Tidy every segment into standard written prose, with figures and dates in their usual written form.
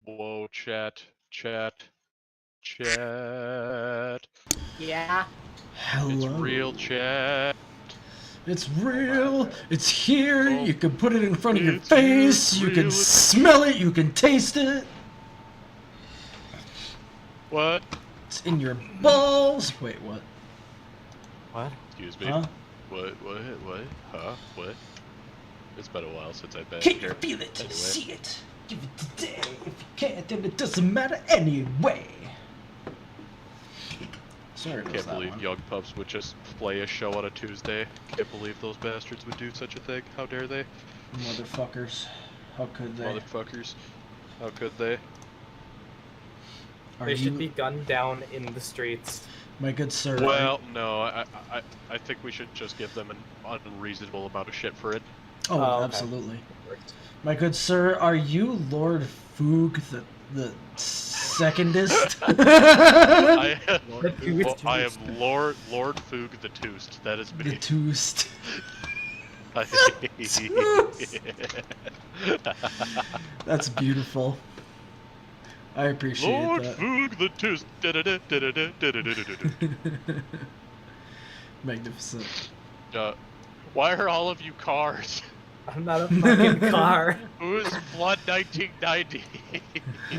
Whoa, chat. Yeah. Hello. It's real, chat. It's real. It's here. Oh, You can put it in front of your it's face. here, You can real. smell it. You can taste it. What? It's in your balls. Wait, what? What? Excuse me. Huh? What? Huh? What? It's been a while since I've been Can here. you feel it? Anyway. See it? Give it today. If you can't, then it doesn't matter anyway. Sorry, Can't believe young pups would just play a show on a Tuesday. Can't believe those bastards would do such a thing. How dare they? Motherfuckers. How could they? Motherfuckers. How could they? Are They you, should be gunned down in the streets. my good sir? Well, no, I think we should just give them an unreasonable amount of shit for it. Oh, okay. absolutely. My good sir, are you Lord Foog the secondist? I am Lord Foog the Toost. That is me. The Toost. That's beautiful. I appreciate Lord that. Foog the Toost. Magnificent. Why are all of you cars? I'm not a fucking car. Who's Flood 1990?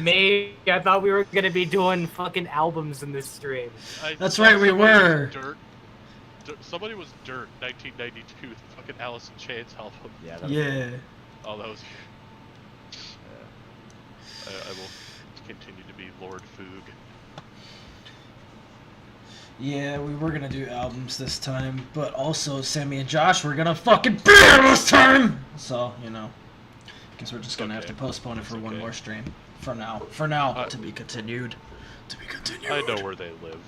Me, I thought we were gonna be doing fucking albums in this stream. That's right, we were. Somebody was Dirt 1992, the fucking Alice in Chains album. Yeah. Yeah. Oh, that was. I will continue to be Lord Foog. Yeah, we were gonna do albums this time, but also Sammy and Josh were gonna fucking be here this time! So, you know. Guess we're just gonna have to postpone it for one more stream. For now. For now. To be continued. To be continued. I know where they live.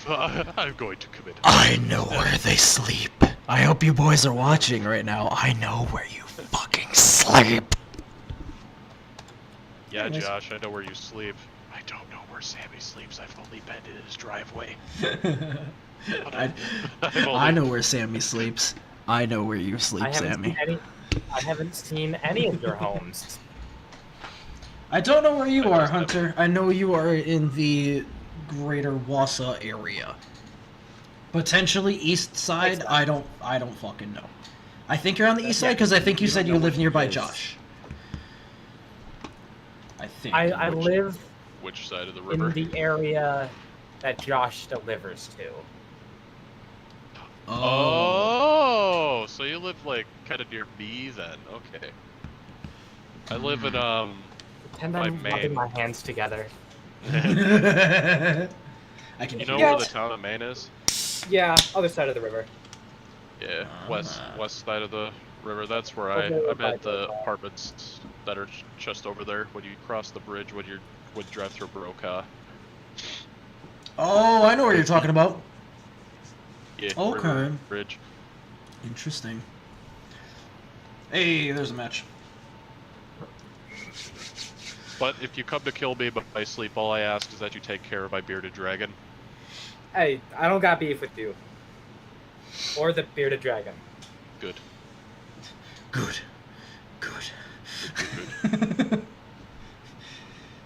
I'm going to commit. I know where they sleep. I hope you boys are watching right now. I know where you fucking sleep. Yeah, Josh, I know where you sleep. I don't know where Sammy sleeps. I've only been in his driveway. I know where Sammy sleeps. I know where you sleep, Sammy. I haven't seen any of your homes. I don't know where you are, Hunter. I know you are in the greater Wausau area. Potentially east side. I don't fucking know. I think you're on the east side because I think you said you live nearby Josh. I think. I live Which side of the river? in the area that Josh delivers to. Oh, so you live like kind of near me then? Okay. I live in Pretend I'm rubbing my hands together. I can. You know where the town of Maine is? Yeah, other side of the river. Yeah, west side of the river. That's where I'm at the apartments that are just over there. When you cross the bridge, when you drive through Brokaw. Oh, I know what you're talking about. Yeah. Okay. River bridge. Interesting. Hey, there's a match. But if you come to kill me by sleep, all I ask is that you take care of my bearded dragon. Hey, I don't got beef with you. Or the bearded dragon. Good. Good.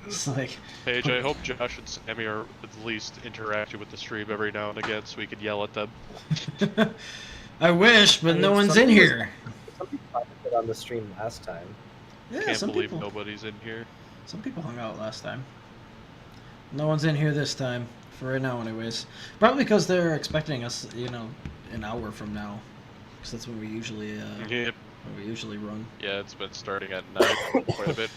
It's like... Paige, I hope Josh and Sammy are at least interacting with the stream every now and again so we can yell at them. I wish, but no one's in here. Some people commented on the stream last time. Yeah, Can't some believe people. nobody's in here. Some people hung out last time. No one's in here this time, for right now, anyways. Probably because they're expecting us, you know, an hour from now, because that's when we usually, Yep. when we usually run. Yeah, it's been starting at night quite a bit.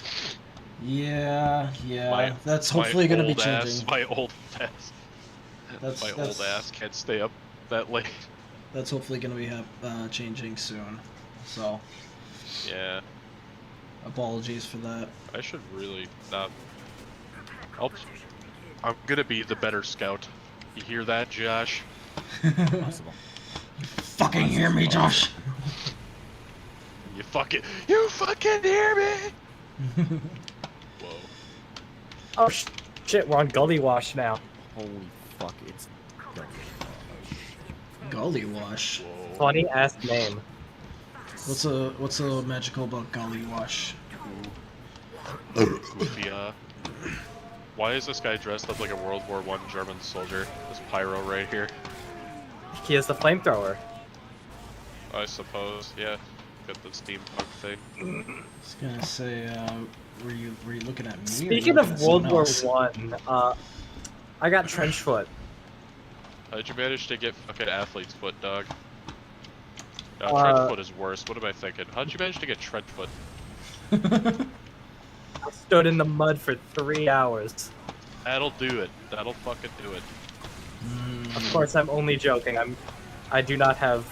Yeah. My- That's hopefully going to be old ass- changing. My old ass. That's Old ass can't stay up that late. That's hopefully going to be changing soon. So, Yeah, apologies for that. I should really not. I'm gonna be the better scout. You hear that, Josh? Possible. You fucking hear me, Josh? You fucking hear me? Whoa. Oh shit, we're on Gully Wash now. Holy fuck, it's Gully Wash. Whoa. Funny ass name. What's so magical about Gully Wash? goofy, why is this guy dressed up like a World War I German soldier? This pyro right here. He has the flamethrower. I suppose, yeah. Got the steampunk thing. I was gonna say, were you looking at me? Speaking of World War One, I got trench foot. How'd you manage to get fucking athlete's foot, dog? No, trench foot is worse. What am I thinking? How'd you manage to get trench foot? I stood in the mud for 3 hours. That'll do it. That'll fucking do it. Of course, I'm only joking. I do not have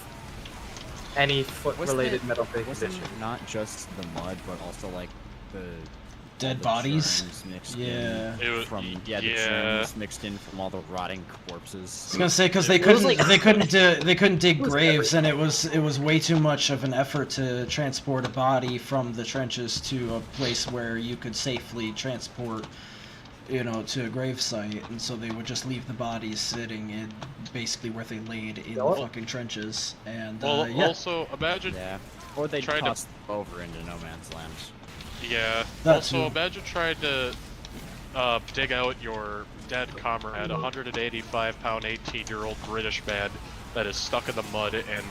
any foot-related medical Wasn't condition. it not just the mud, but also like the Dead all the bodies? germs mixed Yeah. It was, from the yeah. germs mixed in from all the rotting I corpses. was gonna say because they It was couldn't like- they couldn't dig It was graves, and it was way too much of an effort to transport a body from the trenches to a place where you could safely transport, you know, to a grave site, and so they would just leave the bodies sitting in basically where they laid in the Yup. fucking trenches, and Well, yeah, also, imagine... Yeah. Or they Tried to- tossed them over into no man's land. Yeah. That Also, too. imagine trying to dig out your dead comrade, a 185-pound, 18-year-old British man that is stuck in the mud and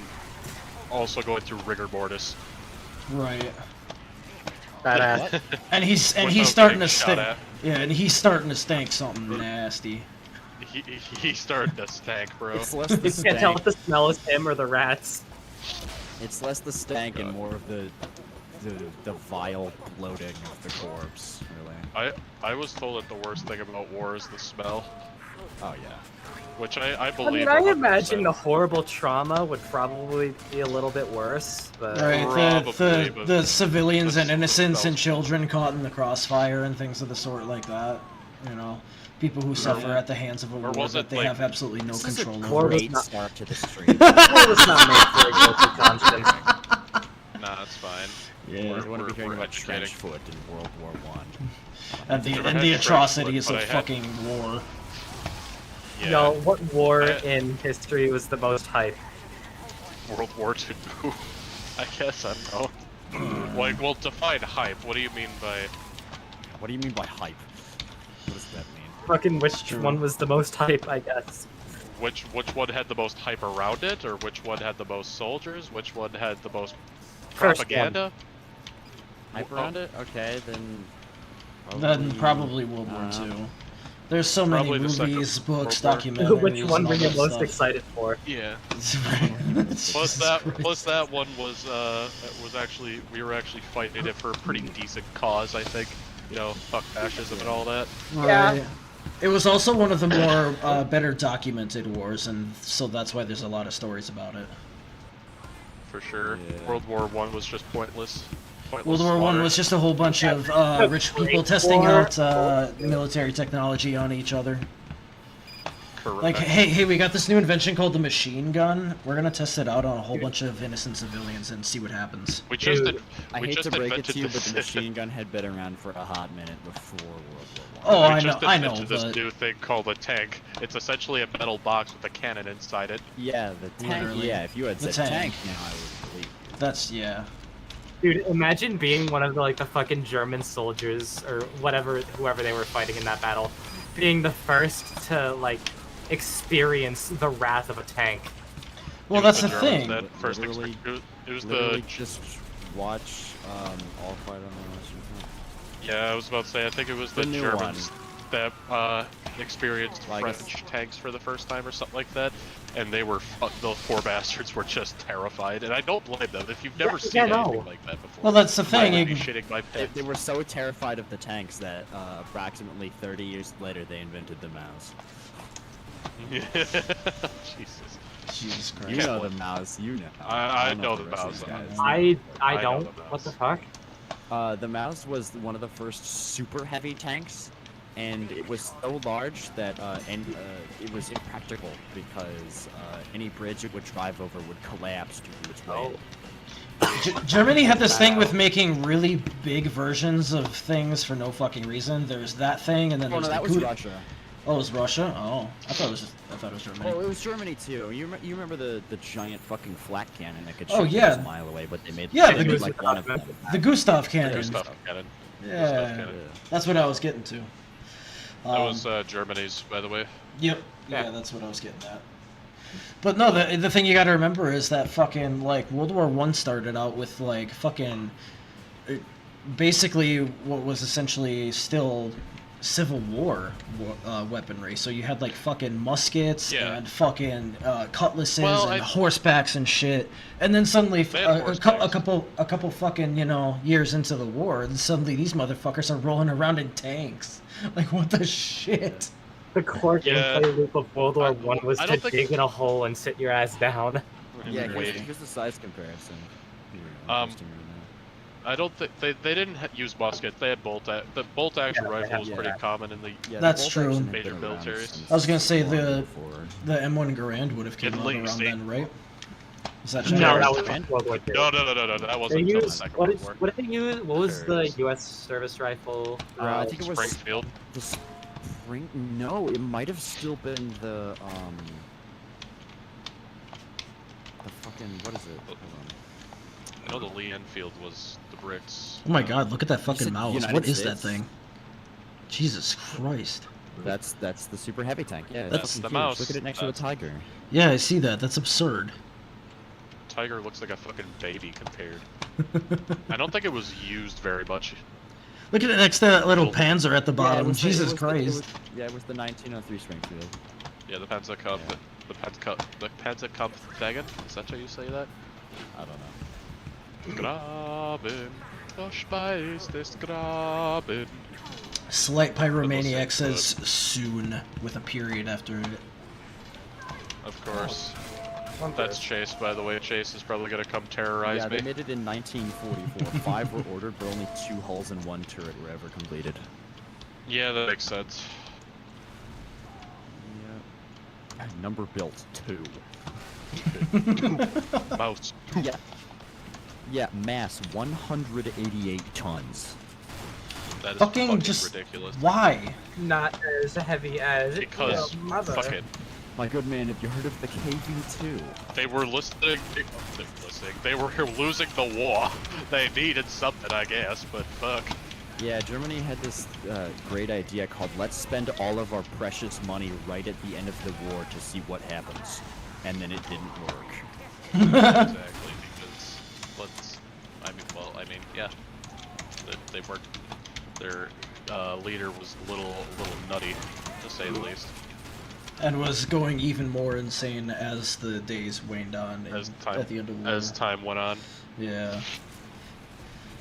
also going through rigor mortis. right. Badass. And he's Without starting to getting shot stink. at. Yeah, and he's starting to stink something nasty. He's starting to stank, bro. It's less the You can't tell stank. if the smell is him or the rats. It's less the stank and more of the vile bloating of the corpse, really. I was told that the worst thing about war is the smell, Oh yeah. which I I believe. mean, I 100%. imagine the horrible trauma would probably be a little bit worse, but Right, Probably, the but the civilians and the innocents and smell- children caught in the crossfire and things of the sort like that. You know, people who suffer at the hands of a war was that it, they like- have absolutely no This is a control war over. was great not- start to the stream. it was not made for a guilty conscience. Nah, that's fine. Yeah, We're going to be hearing we're about educating. trench foot in World War One. and the Never and had the trench atrocities foot, of but I had- fucking war. Yeah. Yo, what war I- in history was the most hype? World War II. I guess I don't know. Like, well, define hype. What do you mean by? What do you mean by hype? What does that mean? Fucking which True. one was the most hype, I guess. Which one had the most hype around it, or which one had the most soldiers? Which one had the most First one. propaganda? Hype Oh. around it? Okay, then. Then probably World War uh, II. There's so many Probably the second movies, books, World documentaries. Which one and were all you that most stuff. excited for? Yeah. Jesus Plus that Christ. one was actually, we were actually fighting it for a pretty decent cause, I think. You know, fuck fascism and all that. Yeah. Right. It was also one of the more better documented wars, and so that's why there's a lot of stories about it. For sure. Yeah. World War One was just pointless. World War One slaughter. was just a whole bunch of rich people Great testing War. out military technology on each other. Correct. Like, hey, we got this new invention called the machine gun. We're gonna test it out on a whole bunch of innocent civilians and see what happens. we just Dude, did, I we hate just to break it invented to you, but this- the machine gun had been around for a hot minute before World War Oh, One. we I just know, invented this but new thing called a tank. It's essentially a metal box with a cannon inside it. Yeah, the tank. Literally. Yeah, if you had The said tank. tank, now I would believe you. that's yeah. Dude, imagine being one of the fucking German soldiers or whoever they were fighting in that battle, being the first to experience the wrath of a tank. Well, It was that's the Germans thing. that first Literally- it was Literally the just watch All Quiet on the Western Front. yeah. I was about to say. I think it was the The new Germans that experienced Well, I guess- French tanks for the first time or something like that, and they were those poor bastards were just terrified. And I don't blame them. If you've never Yeah, seen no. anything like that before, Well, that's the I thing. would be you- shitting my They, pants. they were so terrified of the tanks that approximately 30 years later they invented the mouse. Jesus. Jesus You Christ. know the mouse, you know. I don't know if the rest of mouse. these guys I I know don't. the What the mouse. fuck? The mouse was one of the first super heavy tanks, and it was so large that it was impractical because any bridge it would drive over would collapse due to its weight. Germany had this thing with making really big versions of things for no fucking reason. There's that thing, and then Oh there's no, that the was Gud- Russia. Oh, it was Russia. Oh, I thought it was Germany. Oh, it was Germany too. You remember the giant fucking flak cannon that could shoot Oh, yeah. a mile away, but they made Yeah, they the made Gus- like one of them. The Gustav There's cannon. stuff cannon. Yeah, that's what I was getting to. That was Germany's, by the way. Yep. Yeah. Yeah, that's what I was getting at. But no, the thing you got to remember is that fucking like World War One started out with like fucking basically what was essentially still Civil War weaponry. So you had like fucking muskets Yeah. and fucking cutlasses Well, and I- horsebacks and shit. And then suddenly, They had a horsebacks. couple fucking years into the war, and suddenly these motherfuckers are rolling around in tanks. Like what the shit? The core Yeah. gameplay loop of World War I- One was I to don't think- dig in a hole and sit your ass down. Yeah, Wait. here's the size comparison. Here, Um, interesting right I don't think they didn't use muskets. They had the bolt action Yeah, they rifle had was that. pretty common in the. now. Yeah, That's the bolt true. action had Major been around militaries. since I was gonna say long the- before. The M1 Garand would have came In out late around state- then, right? Was that No, Yeah. that was World War Two. No, that They wasn't until the used Second what World is War. what did they use? What was the There's- U.S. service rifle? I think it was Springfield. the spring. No, it might have still been the fucking what is it? Hold on. I know the Lee Enfield was the Brits. Oh my god, look at that said fucking mouse. United What is that States? thing? Jesus Christ. That's the super heavy tank. Yeah, it's That's fucking the huge. mouse. Look at it next to a That's- tiger. Yeah, I see that. That's absurd. Tiger looks like a fucking baby compared. I don't think it was used very much. Look at it next to that little Little- Panzer at the Yeah, it bottom. was Jesus it Christ. was, yeah, it was the 1903 Springfield. Yeah, the Panzerkampf. Yeah. The Panzerkampfwagen. Is that how you say that? I don't know. Graben. Verspeist ist Graben. Slight Pyromaniac Little says soon with a period after it. Of course. One That's first. Chase, by the way. Chase is probably gonna come terrorize Yeah, me. they made it in 1944. 5 were ordered, but only 2 hulls and 1 turret were ever completed. Yeah, that makes sense. Yeah. Number built 2. Mouse. Yeah. Yeah, mass 188 tons. That is Fucking fucking just- ridiculous. Why? Not as heavy as Because your mother. fucking My good man, have you heard of the KV-2? they were listening. They were losing the war. They needed something, I guess. But fuck. Yeah, Germany had this great idea called let's spend all of our precious money right at the end of the war to see what happens. And then it didn't work. Exactly, because yeah, they weren't. Their leader was a little nutty, to say the least. And was going even more insane as the days waned on As and time at the end of the war. as time went on. Yeah.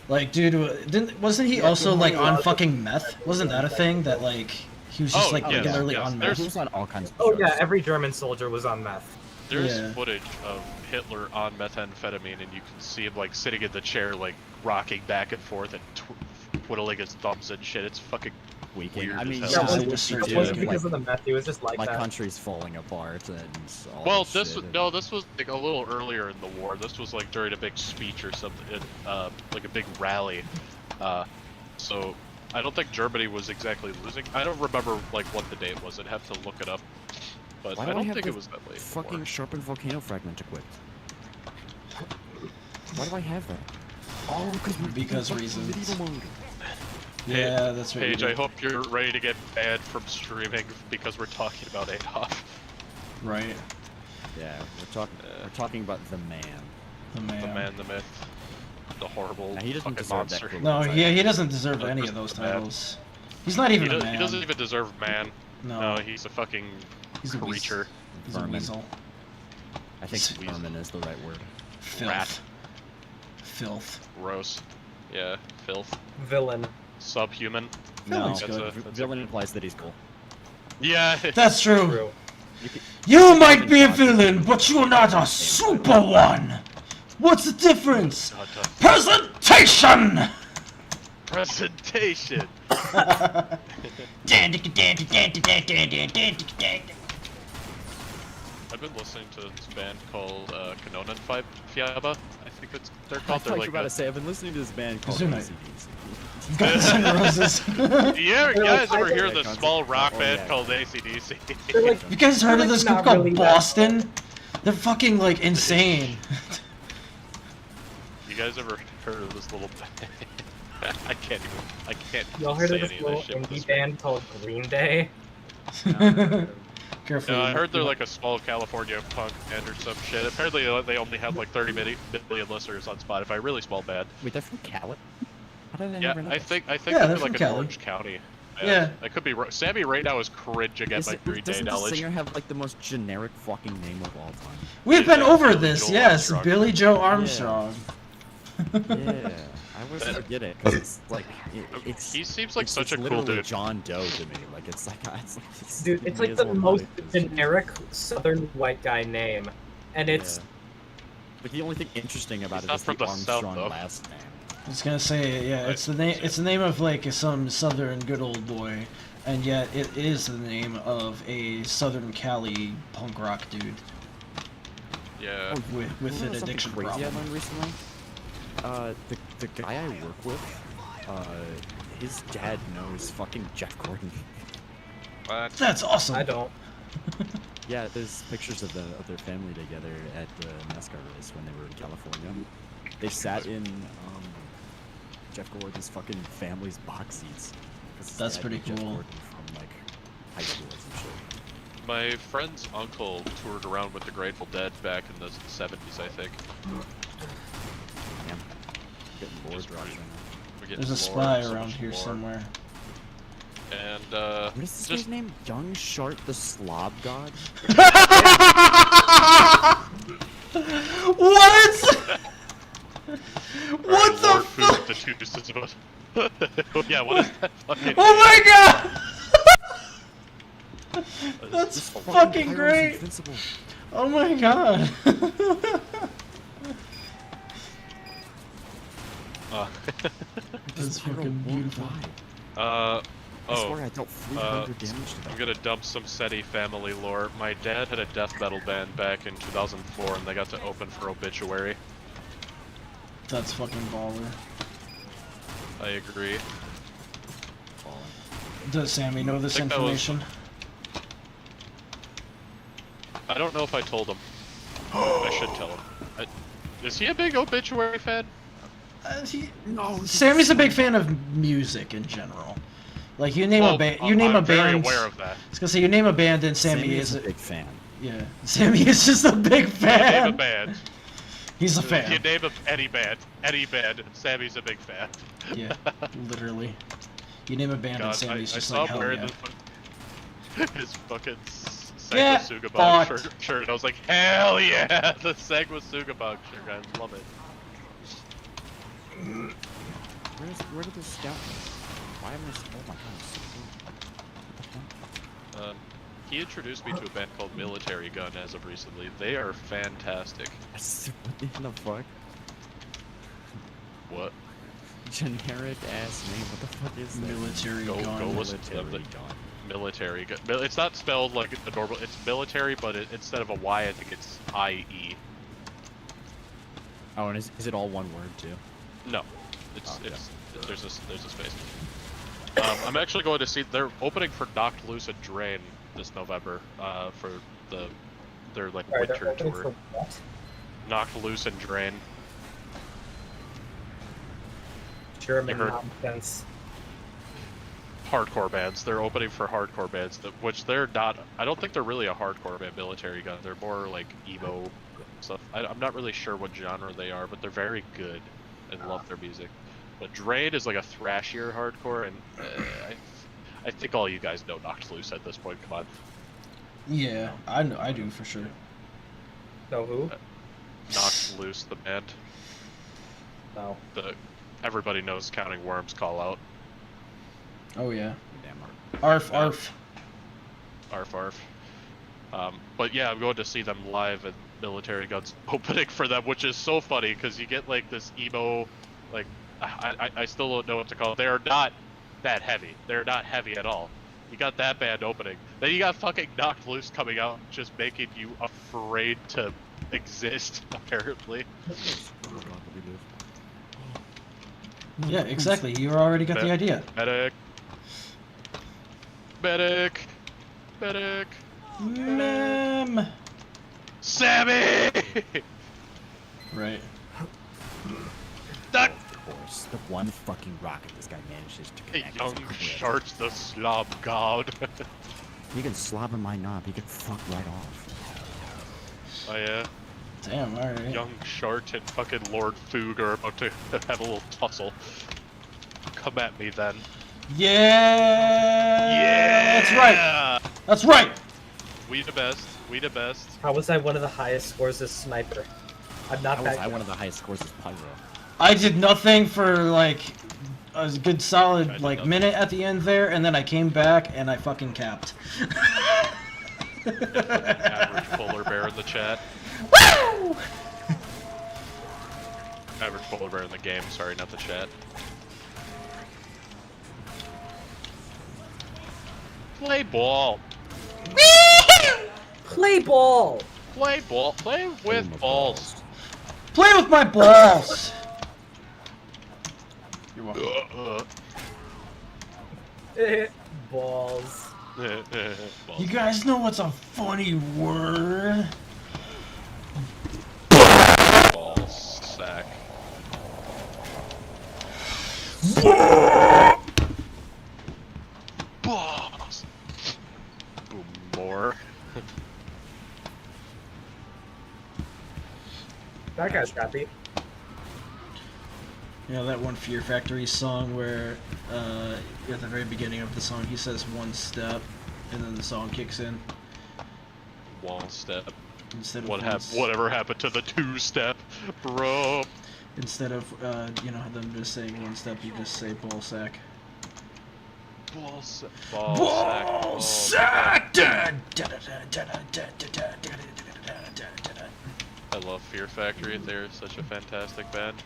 Like, dude, wasn't he also like on fucking meth? Wasn't that a thing that like he was just Oh, like yes, regularly yes. on There's- meth? He was on all kinds of Oh drugs. yeah, every German soldier was on meth. There's Yeah. footage of Hitler on methamphetamine, and you can see him like sitting in the chair, like rocking back and forth and twiddling his thumbs and shit. It's fucking Weekend. weird I mean, as yeah, hell. Yeah, I it wish was he certain It did, wasn't dude, because like, of the meth, he was just like my that. country's falling apart and all Well, this shit. this was like a little earlier in the war. This was like during a big speech or something, like a big rally. So I don't think Germany was exactly losing. I don't remember like what the date was. I'd have to look it up. But Why I do I don't have think the it was that late. in the Fucking war. sharpened volcano fragment equipped. Why do I have that? Oh, Because reasons. medieval mode. Yeah, that's right. Paige, I hope you're ready to get banned from streaming because we're talking about Adolf. Right. Yeah, we're talking about the man. The man. The man, the myth, the horrible Now, he doesn't fucking deserve that monster. cool- No, title. yeah, he doesn't deserve No, any just of those the man. titles. He's not even a man. He doesn't even deserve man. No, No, he's a fucking he's a creature. He's a Vermin. weasel. I think Weasel. vermin is the right word. Filth. Rat. Filth. Gross. Yeah, filth. Villain. Subhuman. No, Villain's That's good. a- that's a- villain implies that he's cool. Yeah. That's true. True. You can, You might be a villain, but you're not a super one. What's the difference? Presentation. Presentation. I've been listening to this band called Kanonen Fiaba. I think they're I called. thought They're you like were about to say, I've been listening to this band called Kazunite. AC/DC. Guns N' Roses. Yeah, They're guys like- ever hear Yeah, the concept. small rock Oh, band yeah. called AC/DC? They're like, You guys heard of this group Not called really that Boston? They're fucking like insane. You guys ever heard of this little band? I can't Y'all heard say of this any of little this shit. with indie this band called Green Day? Careful. No, I you heard they're might- like a small California punk band or some shit. Apparently, they only have like 30 million listeners on Spotify. Really small band. Wait, they're from Cali? How did I Yeah, never know I this? think Yeah, they're they're like from an Cali. Orange County. Yeah. I could be wrong. Sammy right now is cringing at my Green Day Doesn't the knowledge. singer have like the most generic fucking name of all time? We've Yeah, been over Billy this, Joel yes. Armstrong. Billy Joe Armstrong. Yeah, I always forget it because it's like it's. He seems like it's, such it's a cool literally dude. John Doe to me. Like it's like it's Dude, you it's may like as the well most not exist. generic southern white guy name. And it's Yeah. But the only thing interesting about He's it not is from the the South, Armstrong though. last name. I was gonna say, yeah, it's the name. It's the name of like some southern good old boy, and yet it is the name of a Southern Cali punk rock dude Yeah. with You know an something addiction crazy I problem. learned recently? The guy I work with, his dad knows fucking Jeff Gordon. What? That's awesome. I don't. Yeah, there's pictures of their family together at the NASCAR race when they were in California. They sat in Jeff Gordon's fucking family's box seats. 'Cause his That's dad pretty knew Jeff cool. Gordon from like high school or some shit. My friend's uncle toured around with the Grateful Dead back in the 70s, I think. Yeah. Getting bored Just rocks right. right now. We're getting There's a lore, spy so around much here lore. somewhere. And What is this just guy's name? Young Shart the Slob God? What? What the Lord fuck? Food, the two distance about. Yeah, what is that fucking? Oh my god! That's This fucking Pyro's great! invincible. Oh my god! That's Pyro fucking won't beautiful. die. I Oh, swear I dealt 300 damage to that. I'm gonna dump some SETI family lore. My dad had a death metal band back in 2004, and they got to open for Obituary. That's fucking baller. I agree. Does Sammy know this think that was- information? I don't know if I told him. I should tell him. Is he a big Obituary fan? No, Sammy's a big fan of music in general. Like you name a band, you name I'm a very band. aware of that. I was gonna say you name a band, and Sammy is a big fan. yeah. Sammy is just a big You name a fan. band. He's a You fan. name any band, Sammy's a big fan. Yeah, literally. You name a band, and God, I Sammy's just saw like him hell wearing yeah. his fucking Get Sugabog fucked. shirt, and I was like, hell yeah, the Sugabog shirt, guys, love it. Where did this scout? Why am I? Oh my god! It's so cool. He introduced me to a band called Military Gun as of recently. They are fantastic. What in the fuck? What? Generic ass name. What the fuck is that? Military Go gun. listen to them. Military gun. Military Gun. It's not spelled like the normal. It's military, but instead of a Y, I think it's IE. Oh, and is it all one word too? No, it's Okay. there's a space. I'm actually going to see. They're opening for Knocked Loose and Drain this November. For their like Sorry, they're winter opening tour. for what? Knocked Loose and Drain. German heard- nonsense. Hardcore bands. They're opening for hardcore bands, which they're not. I don't think they're really a hardcore band. Military Gun. They're more like emo stuff. I'm not really sure what genre they are, but they're very good and love their music. But Drain is like a thrashier hardcore, and I think all you guys know Knocked Loose at this point. Come on. Yeah, I know. I do for sure. No, who? Knocked Loose, the band. No. Everybody knows Counting Worms call out. Oh yeah. Damn right. Arf, Yeah. arf. Arf arf. But yeah, I'm going to see them live at Military Guns opening for them, which is so funny because you get like this emo, like I still don't know what to call it. They're not that heavy. They're not heavy at all. You got that band opening. Then you got fucking Knocked Loose coming out, just making you afraid to exist. Apparently. Yeah, exactly. You already got the idea. Medic. Medic. Medic. Ma'am. Sammy. Right. Duck. Of course. the one fucking rocket this guy manages to Hey, connect. young is great. Sharks the Slob God. He can slob in my knob. He can fuck right off. Oh yeah, Damn, alright. young Shart and fucking Lord Foog are about to have a little tussle. Come at me then. Yeah! That's right! That's right! We the best. We the best. How was I one of the highest scores as sniper? I'm not How was that I good. one of the highest scores as Pyro? I did nothing for like a good I solid did like nothing. minute at the end there, and then I came back and I fucking capped. Average polar bear in the chat. Woo! Average polar bear in the game. Sorry, not the chat. Play ball. Play ball! Play ball. Play with my balls. Play with my balls. You're welcome. Balls. You guys know what's a funny word? Ball sack. Balls. Boom more. That guy's happy. You know that one Fear Factory song where at the very beginning of the song he says one step and then the song kicks in One step. instead of Whatever happened to the two-step, bro? instead of you know them just saying one step you just say ball sack. Ball sack. Ball sack! I love Fear Factory. They're such a fantastic band.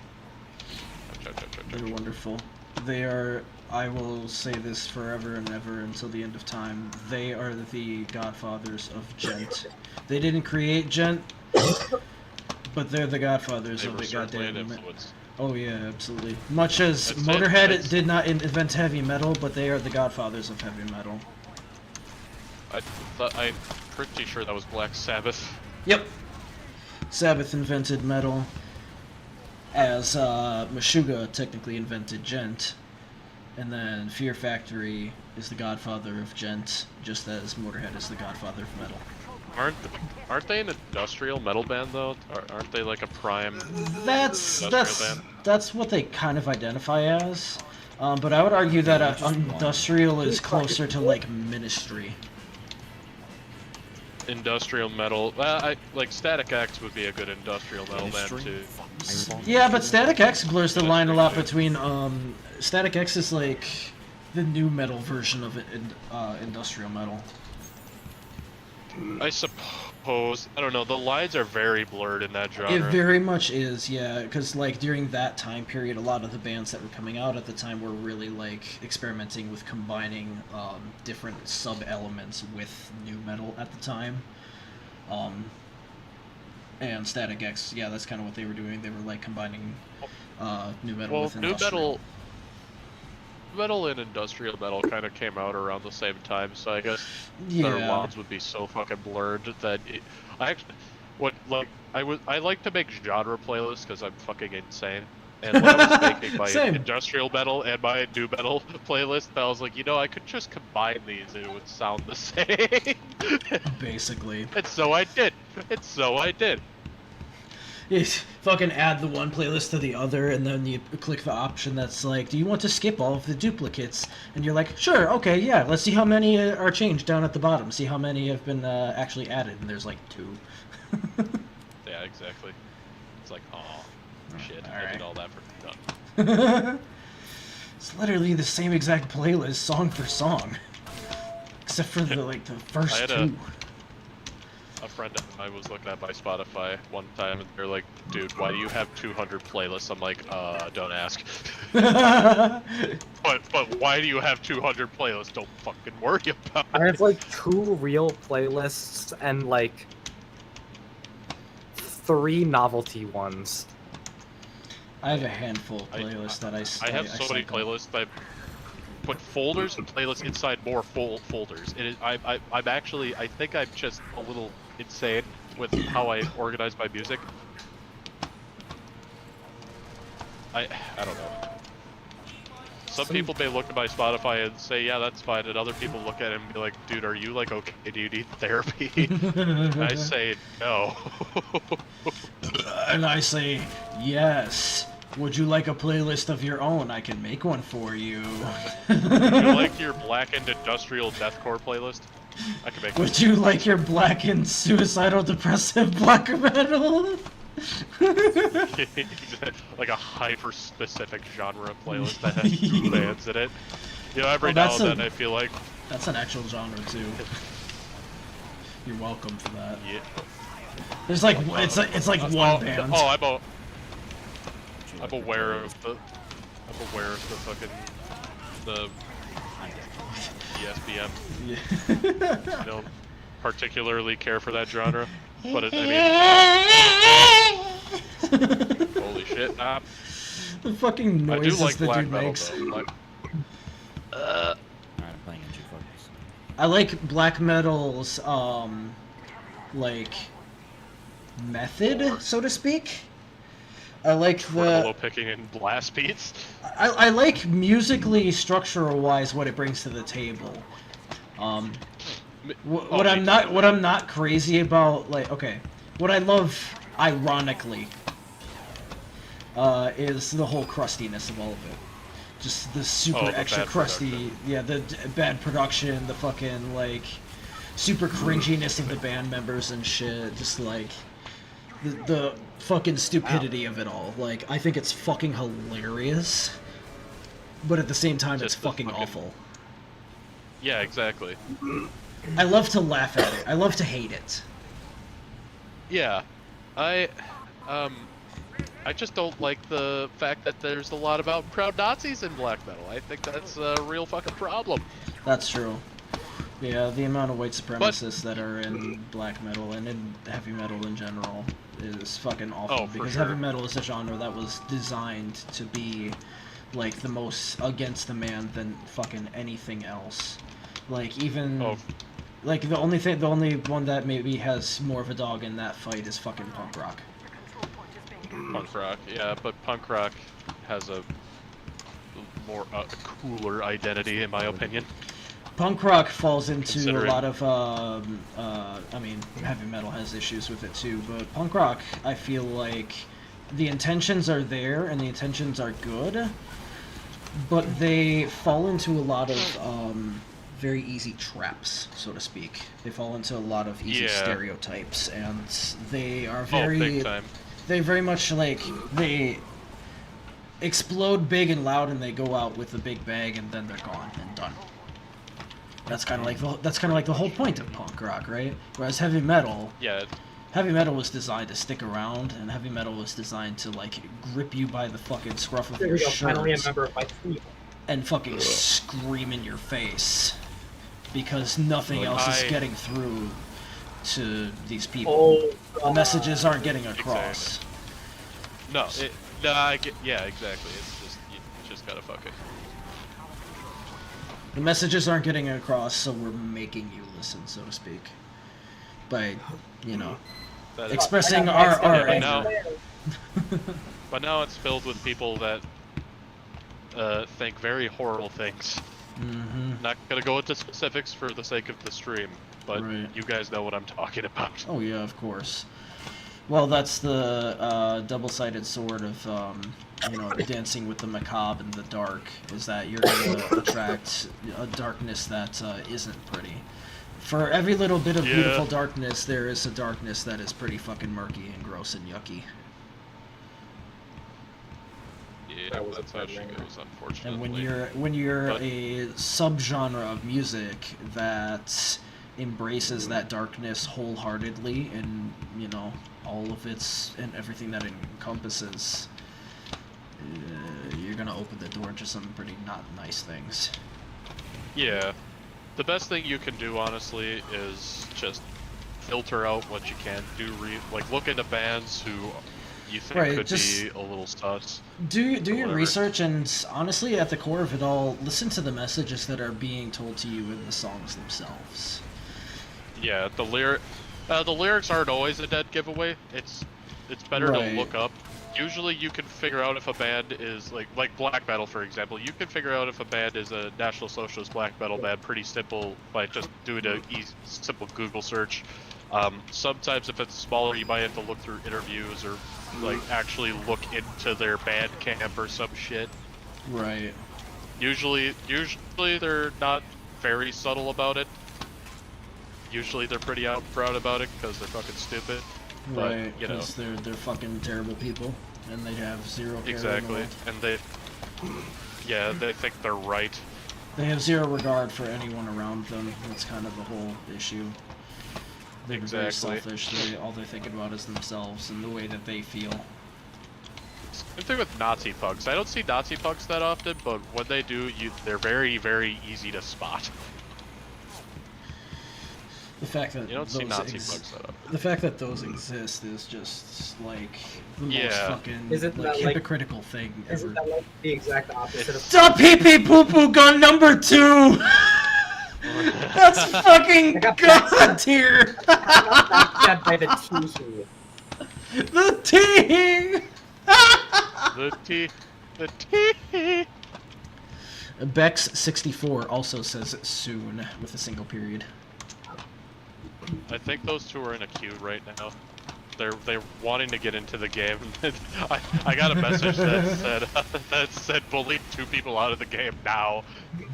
They're wonderful. They are, I will say this forever and ever until the end of time, they are the godfathers of gent. They didn't create gent, but they're the godfathers They of were it, certainly an goddamn. influence. Oh yeah, absolutely. Much as That's it. Motorhead That's- did not invent heavy metal, but they are the godfathers of heavy metal. I'm pretty sure that was Black Sabbath. Yep. Sabbath invented metal, as Meshuggah technically invented gent, and then Fear Factory is the godfather of gent, just as Motorhead is the godfather of metal. Aren't they an industrial metal band though? Aren't they like a prime? That's Industrial band? that's what they kind of identify as, but I would argue that industrial is closer to like Ministry. Industrial metal. I like Static X would be a good industrial metal band Ministry? too. Fuck, Yeah, but Static X blurs the line a lot Ministry, between Static X is like the new metal version of industrial metal. I suppose. I don't know. The lines are very blurred in that genre. It very much is, yeah, because like during that time period, a lot of the bands that were coming out at the time were really like experimenting with combining different sub-elements with new metal at the time. And Static X, yeah, that's kind of what they were doing. They were like combining new metal Well, with new industrial. metal and industrial metal kind of came out around the same time, so I guess their Yeah. lines would be so fucking blurred that I like to make genre playlists because I'm fucking insane. And when I was making my Same. industrial metal and my new metal playlist, I was like, you know, I could just combine these and it would sound the same. Basically. And so I did. You fucking add the one playlist to the other, and then you click the option that's like, do you want to skip all of the duplicates? And you're like, sure, okay, yeah, let's see how many are changed down at the bottom. See how many have been actually added, and there's like 2. Yeah, exactly. It's like, oh, shit, I alright. did all that for nothing. It's literally the same exact playlist, song for song. Except for the first I had 2. A friend of mine was looking at my Spotify one time, and they're like, "Dude, why do you have 200 playlists?" I'm like, don't ask." But why do you have 200 playlists? Don't fucking worry about I it. have like 2 real playlists and like 3 novelty ones. I have a handful of I- playlists that I have so many cycle. playlists that I put folders and playlists inside more folders. It is, I'm actually, I think I'm just a little insane with how I organize my music. I don't know. some people may look at my Spotify and say, yeah, that's fine, and other people look at it and be like, dude, are you like okay? Do you need therapy? I say no. And I say, yes. Would you like a playlist of your own? I can make one for you. Would you like your blackened industrial deathcore playlist? I can make. Would you like your blackened suicidal depressive black metal? Like a hyper-specific genre playlist that has 2 bands in it. You know, every now that's and then I feel like... That's an actual genre, too. You're welcome for that. Yeah. There's like, it's like one band. Oh, I'm aware of the fucking... the... ESBM. Yeah. I don't particularly care for that genre, but it, I mean... Holy shit. The fucking I do noises like that black dude metal, makes. though. Alright, I'm playing in G-Focus. I like black metal's, like, method, so to speak. I like Tremolo picking and blast beats. I like musically, structural-wise, what it brings to the table. What I'm not crazy about, like, okay, what I love, ironically, is the whole crustiness of all of it. Just the super the extra bad crusty, production. yeah, the bad production, the fucking, like, super cringiness of the band members and shit, just, like, the fucking stupidity of it all. Like, I think it's fucking hilarious, but at the same time, it's Just the fucking awful. Yeah, exactly. I love to laugh at it. I love to hate it. Yeah, I just don't like the fact that there's a lot about proud Nazis in black metal. I think that's a real fucking problem. That's true. Yeah, the amount of white supremacists that are in black metal and in heavy metal in general is fucking awful. Oh, for because sure. heavy metal is a genre that was designed to be, like, the most against the man than fucking anything else. Like, even... Oh. Like, the only one that maybe has more of a dog in that fight is fucking punk rock. Punk rock, yeah, but punk rock has a more cooler identity, in my opinion. Punk rock falls into a Considering- lot of, I mean, heavy metal has issues with it too, but punk rock, I feel like the intentions are there and the intentions are good, but they fall into a lot of, very easy traps, so to speak. They fall into a lot of easy Yeah. stereotypes, and they are Oh, very... big time. They very much, like, they explode big and loud and they go out with a big bang and then they're gone and done. That's kind of like the whole point of punk rock, right? Whereas heavy metal Yeah, was designed to stick around, and heavy metal was designed to, like, grip you by the fucking scruff of There your we go. Finally, a shirt member of my team. and fucking scream in your face because nothing else is I- getting through to these people. Oh, The messages aren't getting across. no, I get, yeah, exactly. It's just, you just gotta fuck it. The messages aren't getting across, so we're making you listen, so to speak. By, you know, That is- expressing I our got my but now- anger. But now it's filled with people that think very horrible things. Mm-hmm. Not gonna go into specifics for the sake of the stream, but Right. you guys know what I'm talking about. Oh yeah, of course. Well, that's the double-sided sword of, you know, dancing with the macabre and the dark, is that you're going to attract a darkness that isn't pretty. For every little bit of Yeah. beautiful darkness, there is a darkness that is pretty fucking murky and gross and yucky. Yeah, That was a that's how bad she ringer. goes, unfortunately. And when you're But- a subgenre of music that embraces that darkness wholeheartedly and, you know, all of its and everything that it encompasses, you're gonna open the door to some pretty not nice things. Yeah. The best thing you can do, honestly, is just filter out what you can do. Like, look into bands who you think Right, could just- be a little sus. Do your Whatever. research, and honestly, at the core of it all, listen to the messages that are being told to you in the songs themselves. Yeah, the lyrics aren't always a dead giveaway. It's better Right. to look up Usually you can figure out if a band is like black metal, for example. You can figure out if a band is a National Socialist black metal band pretty simple by just doing a simple Google search. Sometimes if it's smaller, you might have to look through interviews or like actually look into their band camp or some shit. Right. Usually they're not very subtle about it. Usually they're pretty out and proud about it because they're fucking stupid. But, Right, you know. because they're fucking terrible people, and they have zero care in the Exactly, world. and they think they're right. They have zero regard for anyone around them. That's kind of the whole issue. They're very Exactly. selfish. All they're thinking about is themselves and the way that they feel. Same thing with Nazi punks. I don't see Nazi punks that often, but when they do, they're very, very easy to spot. The fact that You don't see Nazi punks that often. the fact that those exist is just like the most Yeah. fucking Isn't like, that, like- hypocritical thing ever. Isn't that like the exact opposite of Stop pee pee poo poo gun number 2! That's fucking god tier! that by the T-shirt? The T! The T. Bex64 also says soon with a single period. I think those two are in a queue right now. They're wanting to get into the game. I got a message that said bully 2 people out of the game now.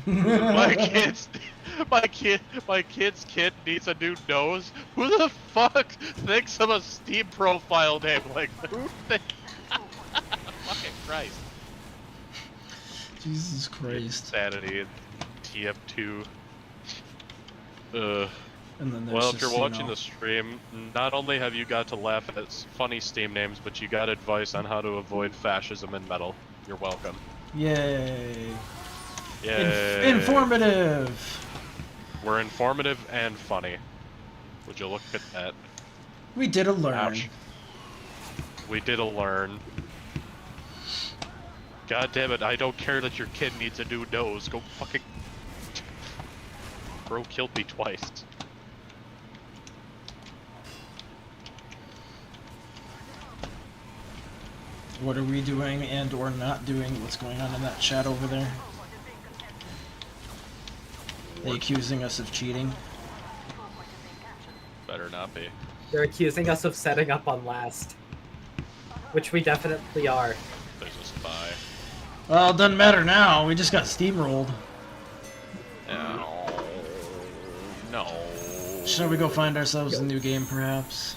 My kid's kid needs a new nose. Who the fuck thinks of a Steam profile name like who thinks? Fucking Christ. Jesus Christ. Insanity and TF2. And then there's Well, if just, you're watching the stream, not only have you got to laugh at funny Steam names, but you got advice on how to avoid fascism in metal. You're welcome. Yay. Yay. Informative! We're informative and funny. Would you look at that? We did a learn. Ouch. We did a learn. God damn it, I don't care that your kid needs a new nose. Go fucking... Bro killed me twice. What are we doing and or not doing? What's going on in that chat over there? They accusing us of cheating? Better not be. They're accusing us of setting up on last, which we definitely are. There's a spy. Well, it doesn't matter now. We just got steamrolled. No. No. Shall we go find ourselves a new game, perhaps?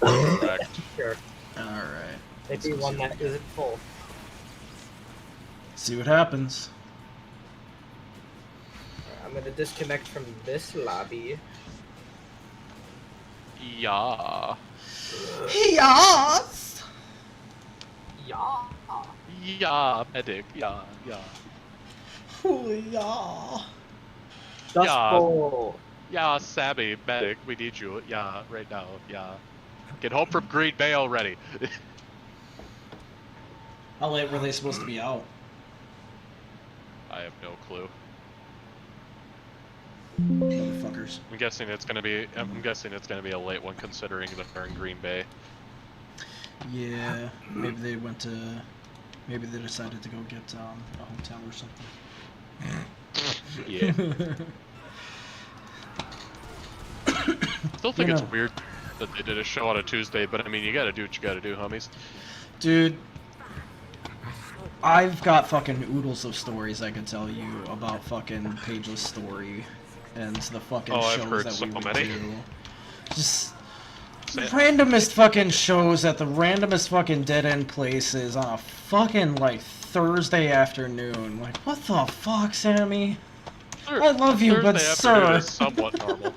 Correct. Sure. Alright. Maybe one that isn't full. See what happens. I'm gonna disconnect from this lobby. Yeah. Yes! Yeah. Yeah, medic. Yeah, yeah. Oh, yeah. Dust Yeah. Bowl. Yeah, Sammy, medic, we need you. Yeah, right now. Yeah. Get home from Green Bay already. How late were they supposed to be out? I have no clue. Motherfuckers. I'm guessing it's gonna be a late one considering that they're in Green Bay. Yeah, maybe they went to... Maybe they decided to go get a hotel or something. Yeah. Still think You it's know. weird that they did a show on a Tuesday, but I mean, you gotta do what you gotta do, homies. Dude, I've got fucking oodles of stories I could tell you about fucking Pageless Story and the fucking Oh, I've shows heard that so we would many. do. Just Say it. randomest fucking shows at the randomest fucking dead-end places on a fucking, like, Thursday afternoon. Like, what the fuck, Sammy? I love you, but Thursday afternoon sir. is somewhat normal.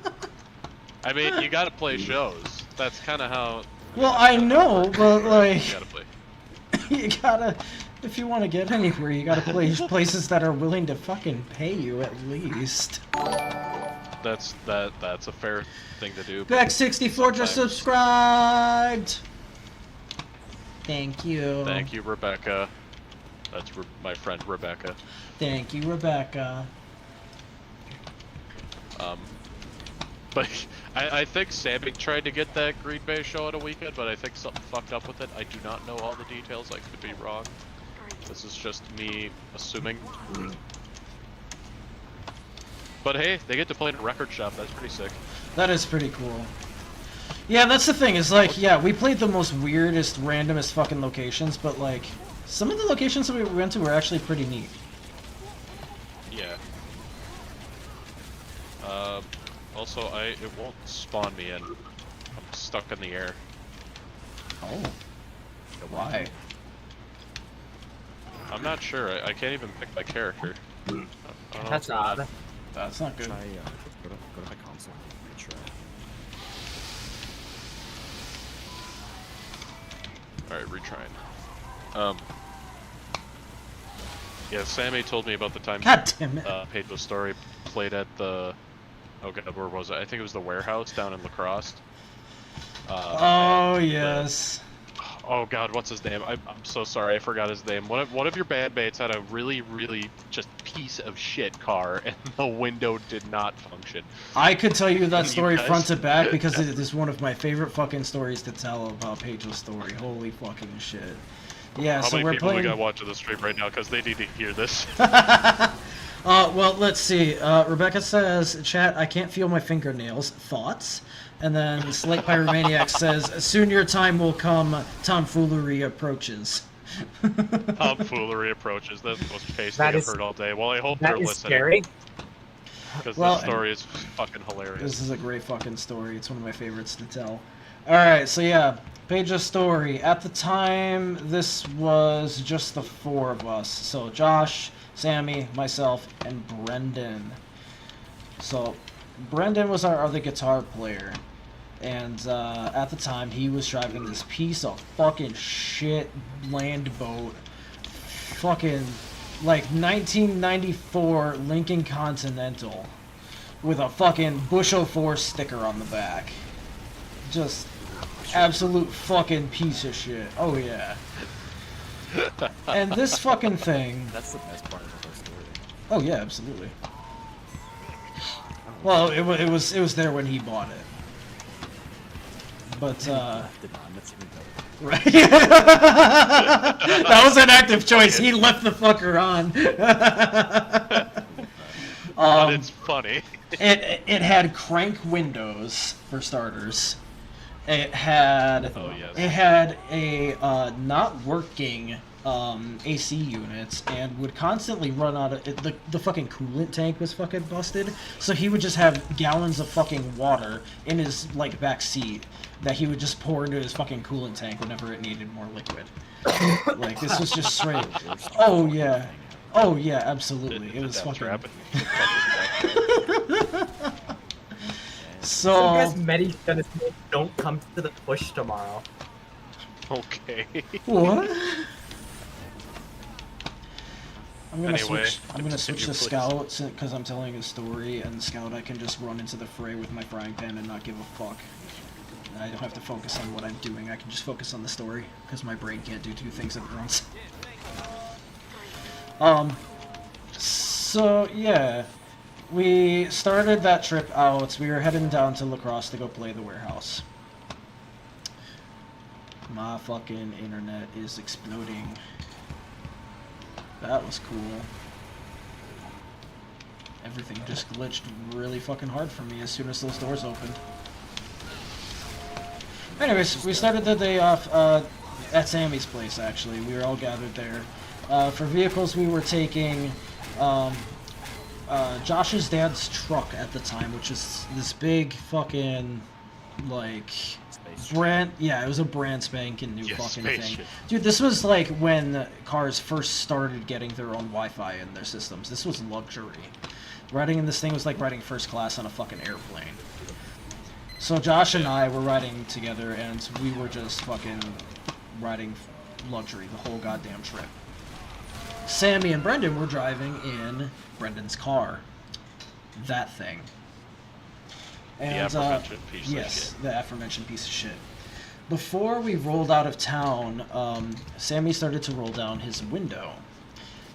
I mean, you gotta play shows. That's kind of how Well, I know, but, like... you gotta play. You gotta, if you want to get anywhere, you gotta play places that are willing to fucking pay you at least. That's a fair thing to do. Back64 just Sometimes. subscribed! Thank you. Thank you, Rebecca. That's my friend Rebecca. Thank you, Rebecca. But I think Sammy tried to get that Green Bay show on a weekend, but I think something fucked up with it. I do not know all the details. I could be wrong. This is just me assuming. But hey, they get to play in a record shop. That's pretty sick. That is pretty cool. Yeah, that's the thing. Is like, yeah, we played the most weirdest, randomest fucking locations, but like, some of the locations that we went to were actually pretty neat. Yeah. Also, it won't spawn me in. I'm stuck in the air. Oh. Why? I'm not sure. I can't even pick my character. I don't know That's what's going on. odd. That's not good. Try, go to my console. Retry. Alright, retrying. Yeah, Sammy told me about the time God damn it. Pedro's story played at the... Oh god, where was it? I think it was the warehouse down in La Crosse. Oh, yes. Oh god, what's his name? I'm so sorry, I forgot his name. One of your bandmates had a really, really just piece of shit car, and the window did not function. I could tell you that You story guys- front to back because it is one of my favorite fucking stories to tell about Pedro's story. Holy fucking shit. Yeah, How so many we're people we playing... got watching the stream right now? Because they need to hear this. Well, let's see. Rebecca says, chat, I can't feel my fingernails. Thoughts? And then Slate Pyromaniac says, soon your time will come, tomfoolery approaches. Tomfoolery approaches. That's the most pasty That I've is- heard all day. Well, I hope That they're is listening. scary. Because Well, this story is fucking hilarious. This is a great fucking story. It's one of my favorites to tell. Alright, so yeah, Pedro's story. At the time, this was just the four of us. So Josh, Sammy, myself, and Brendan. So Brendan was our other guitar player. And at the time, he was driving this piece of fucking shit land boat. Fucking, like, 1994 Lincoln Continental. With a fucking Bushel 4 sticker on the back. Just absolute fucking piece of shit. Oh, yeah. And this fucking thing... That's the best part of the whole story. Oh, yeah, absolutely. Well, it was there when he bought it. But, Left it on. That's even better. right. That was an active choice. He left the fucker on. But it's funny. It had crank windows for starters. It had Oh, yes. it had a not working AC units and would constantly run out of the fucking coolant tank was fucking busted. So he would just have gallons of fucking water in his like back seat that he would just pour into his fucking coolant tank whenever it needed more liquid. Like this was just straight. Oh yeah. Oh yeah, absolutely. It was fucking. So Because Medi said don't come to the push tomorrow. Okay. what? I'm gonna Anyway, switch. I'm gonna switch to continue, please. Scout because I'm telling a story, and Scout I can just run into the fray with my frying pan and not give a fuck. And I don't have to focus on what I'm doing. I can just focus on the story because my brain can't do two things at once. So yeah, we started that trip out. We were heading down to La Crosse to go play the warehouse. My fucking internet is exploding. That was cool. Everything just glitched really fucking hard for me as soon as those doors opened. Anyways, we started the day off at Sammy's place, actually. We were all gathered there. For vehicles, we were taking Josh's dad's truck at the time, which is this big fucking, like, brand... Yeah, it was a brand spanking new Yeah, fucking spaceship. thing. Dude, this was like when cars first started getting their own Wi-Fi in their systems. This was luxury. Riding in this thing was like riding first class on a fucking airplane. So Josh and I were riding together, and we were just fucking riding luxury the whole goddamn trip. Sammy and Brendan were driving in Brendan's car. That thing. And, The aforementioned piece of yes, shit. the aforementioned piece of shit. Before we rolled out of town, Sammy started to roll down his window.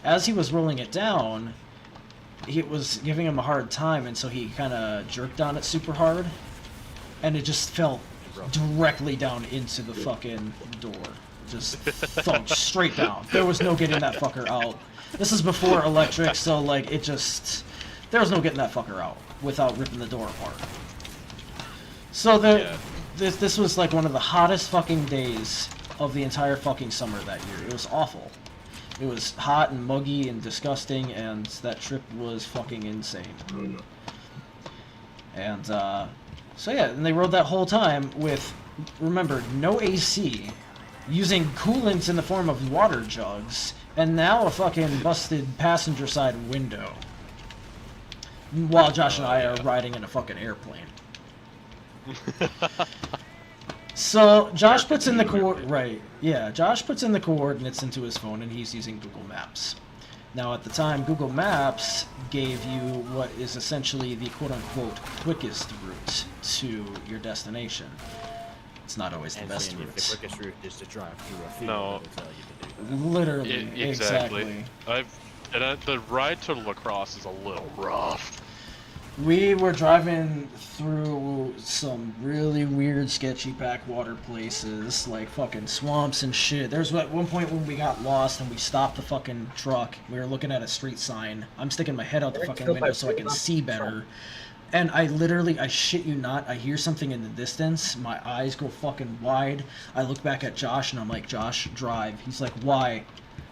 As he was rolling it down, he was giving him a hard time, and so he kind of jerked on it super hard, and it just fell directly down into the fucking door. Just thunk straight down. There was no getting that fucker out. This is before electric, so like it just there was no getting that fucker out without ripping the door apart. So this was like one of the hottest fucking days of the entire fucking summer that year. It was awful. It was hot and muggy and disgusting, and that trip was fucking insane. And so yeah, and they rode that whole time with, remember, no AC, using coolant in the form of water jugs, and now a fucking busted passenger side window. While Josh and I are riding in a fucking airplane. So Josh puts in the Josh puts in the coordinates into his phone, and he's using Google Maps. Now at the time, Google Maps gave you what is essentially the quote-unquote quickest route to your destination. It's not always the best route. The quickest route is to drive through a field. No. It'll tell you to do that. Literally, Exactly. The ride to La Crosse is a little rough. We were driving through some really weird, sketchy backwater places, like fucking swamps and shit. There's at one point when we got lost and we stopped the fucking truck. We were looking at a street sign. I'm sticking my head out the fucking window so I can see better. And I shit you not, I hear something in the distance. My eyes go fucking wide. I look back at Josh and I'm like, Josh, drive. He's like, why?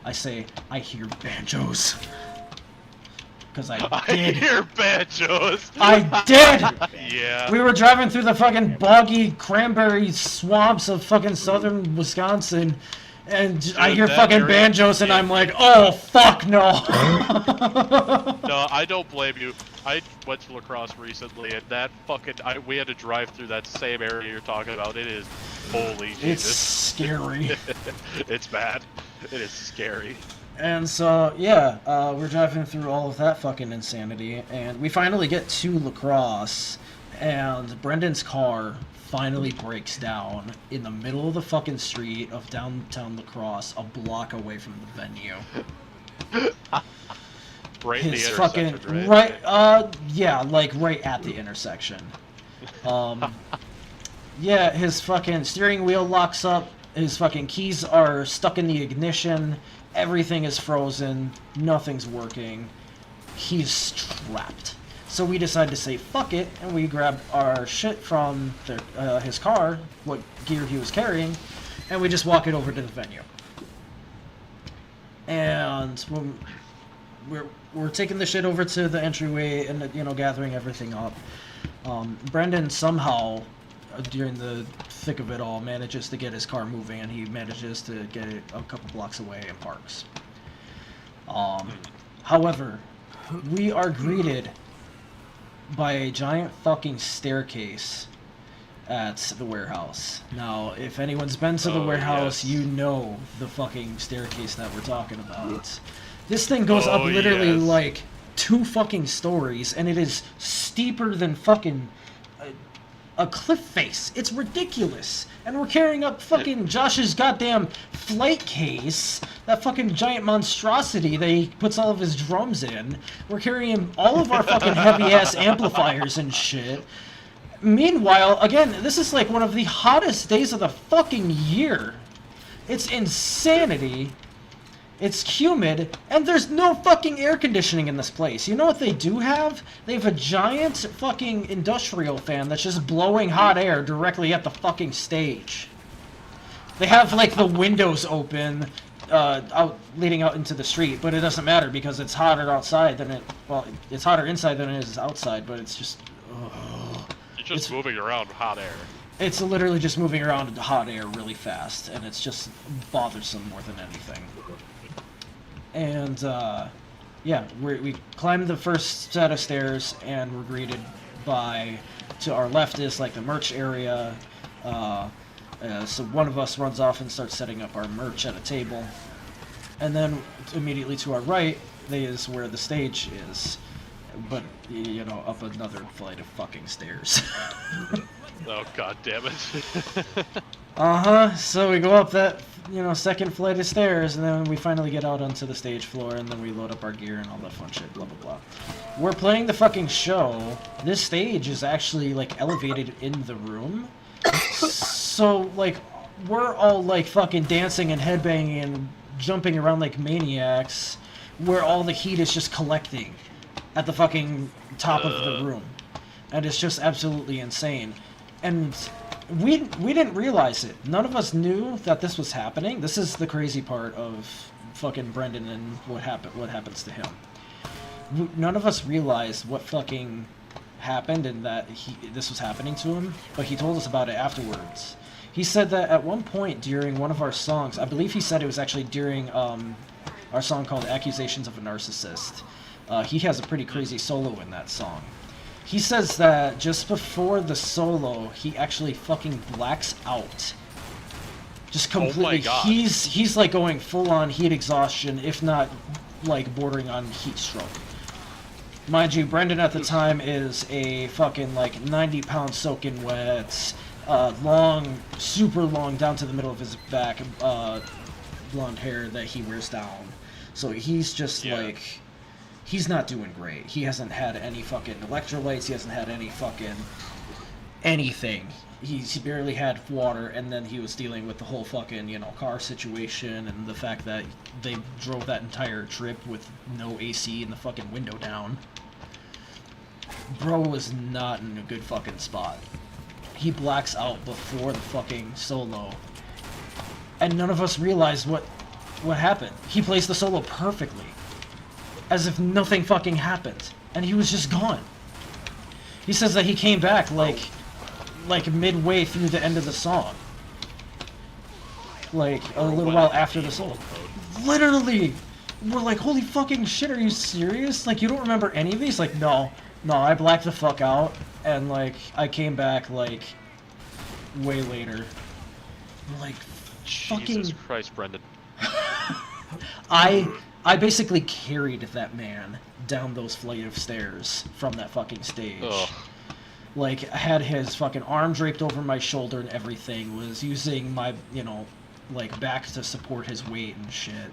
I say, I hear banjos. Because I did. I hear banjos. I did! Yeah. We were driving through the fucking boggy cranberry swamps of fucking southern Wisconsin, and I hear fucking area, banjos, and I'm like, oh, fuck no! No, I don't blame you. I went to La Crosse recently, and that fucking... we had to drive through that same area you're talking about. It is... Holy Jesus. It's scary. It's bad. It is scary. And so, yeah, we're driving through all of that fucking insanity, and we finally get to La Crosse, and Brendan's car finally breaks down in the middle of the fucking street of downtown La Crosse, a block away from the venue. Right in the His intersection, fucking, right? yeah, like right at the intersection. Yeah, his fucking steering wheel locks up, his fucking keys are stuck in the ignition, everything is frozen, nothing's working, he's trapped. So we decided to say fuck it, and we grabbed our shit from his car, what gear he was carrying, and we just walk it over to the venue. And when we're taking the shit over to the entryway and, you know, gathering everything up, Brendan somehow, during the thick of it all, manages to get his car moving, and he manages to get it a couple blocks away and parks. However, we are greeted by a giant fucking staircase at the warehouse. Now, if anyone's been to the warehouse, yes. you know the fucking staircase that we're talking about. This thing goes up literally yes. like 2 fucking stories, and it is steeper than fucking a cliff face. It's ridiculous. And we're carrying up fucking Josh's goddamn flight case, that fucking giant monstrosity that he puts all of his drums in. We're carrying all of our fucking heavy-ass amplifiers and shit. Meanwhile, again, this is like one of the hottest days of the fucking year. It's insanity. It's humid, and there's no fucking air conditioning in this place. You know what they do have? They have a giant fucking industrial fan that's just blowing hot air directly at the fucking stage. They have, like, the windows open, leading out into the street, but it doesn't matter because it's hotter outside than it... Well, it's hotter inside than it is outside, but it's just... You're just moving around hot air. It's literally just moving around hot air really fast, and it's just bothersome more than anything. And, yeah, we climbed the first set of stairs, and we're greeted by, to our left is, like, the merch area. So one of us runs off and starts setting up our merch at a table. And then, immediately to our right, is where the stage is. But, you know, up another flight of fucking stairs. Oh, god damn it. So we go up that second flight of stairs, and then we finally get out onto the stage floor, and then we load up our gear and all that fun shit, blah, blah, blah. We're playing the fucking show. This stage is actually, like, elevated in the room. So, like, we're all, like, fucking dancing and headbanging and jumping around like maniacs, where all the heat is just collecting at the fucking top of the room. And it's just absolutely insane. And we didn't realize it. None of us knew that this was happening. This is the crazy part of fucking Brendan and what happens to him. None of us realized what fucking happened and that this was happening to him, but he told us about it afterwards. He said that at one point during one of our songs, I believe he said it was actually during our song called Accusations of a Narcissist. He has a pretty crazy solo in that song. He says that just before the solo, he actually fucking blacks out. Just completely. Oh my God. He's like going full on heat exhaustion, if not like bordering on heat stroke. Mind you, Brendan at the time is a fucking like 90-pound soaking wet, long, super long down to the middle of his back, blonde hair that he wears down. So he's just like, he's not doing great. He hasn't had any fucking electrolytes. He hasn't had any fucking anything. He barely had water, and then he was dealing with the whole fucking, car situation and the fact that they drove that entire trip with no AC and the fucking window down. Bro was not in a good fucking spot. He blacks out before the fucking solo, and none of us realized what happened. He plays the solo perfectly, as if nothing fucking happened, and he was just gone. He says that he came back like midway through the end of the song, like a little while after the song. Literally, we're like, holy fucking shit, are you serious? Like, you don't remember any of these? Like, no, I blacked the fuck out, and like I came back like way later. We're like, fucking Jesus Christ, Brendan. I basically carried that man down those flight of stairs from that fucking stage. Ugh. Like, I had his fucking arm draped over my shoulder and everything, was using my, like, back to support his weight and shit.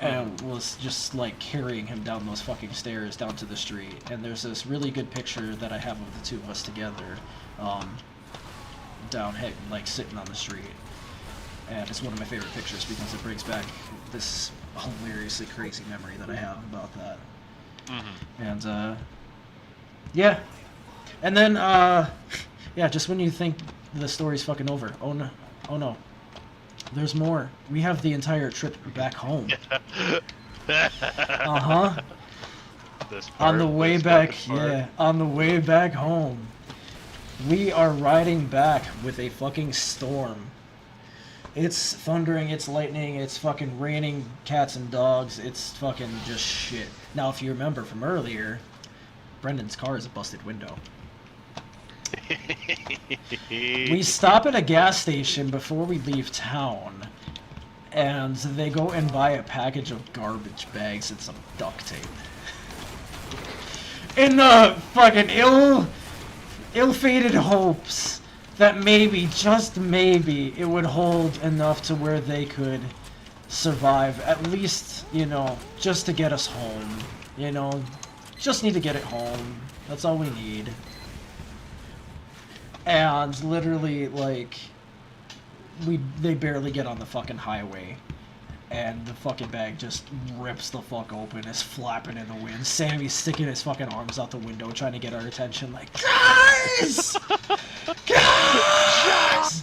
And was just, like, carrying him down those fucking stairs down to the street. And there's this really good picture that I have of the two of us together, like, sitting on the street. And it's one of my favorite pictures because it brings back this hilariously crazy memory that I have about that. Mm-hmm. And, yeah. And then, yeah, just when you think the story's fucking over, oh no, there's more. We have the entire trip back home. Uh-huh. On the way back, on the way back home, we are riding back with a fucking storm. It's thundering, it's lightning, it's fucking raining cats and dogs, it's fucking just shit. Now, if you remember from earlier, Brendan's car is a busted window. We stop at a gas station before we leave town, and they go and buy a package of garbage bags and some duct tape. In the fucking ill-fated hopes that maybe, just maybe, it would hold enough to where they could survive, at least, just to get us home, just need to get it home, that's all we need. And literally, like, they barely get on the fucking highway, and the fucking bag just rips the fuck open, is flapping in the wind. Sammy's sticking his fucking arms out the window trying to get our attention, like, guys! Guys!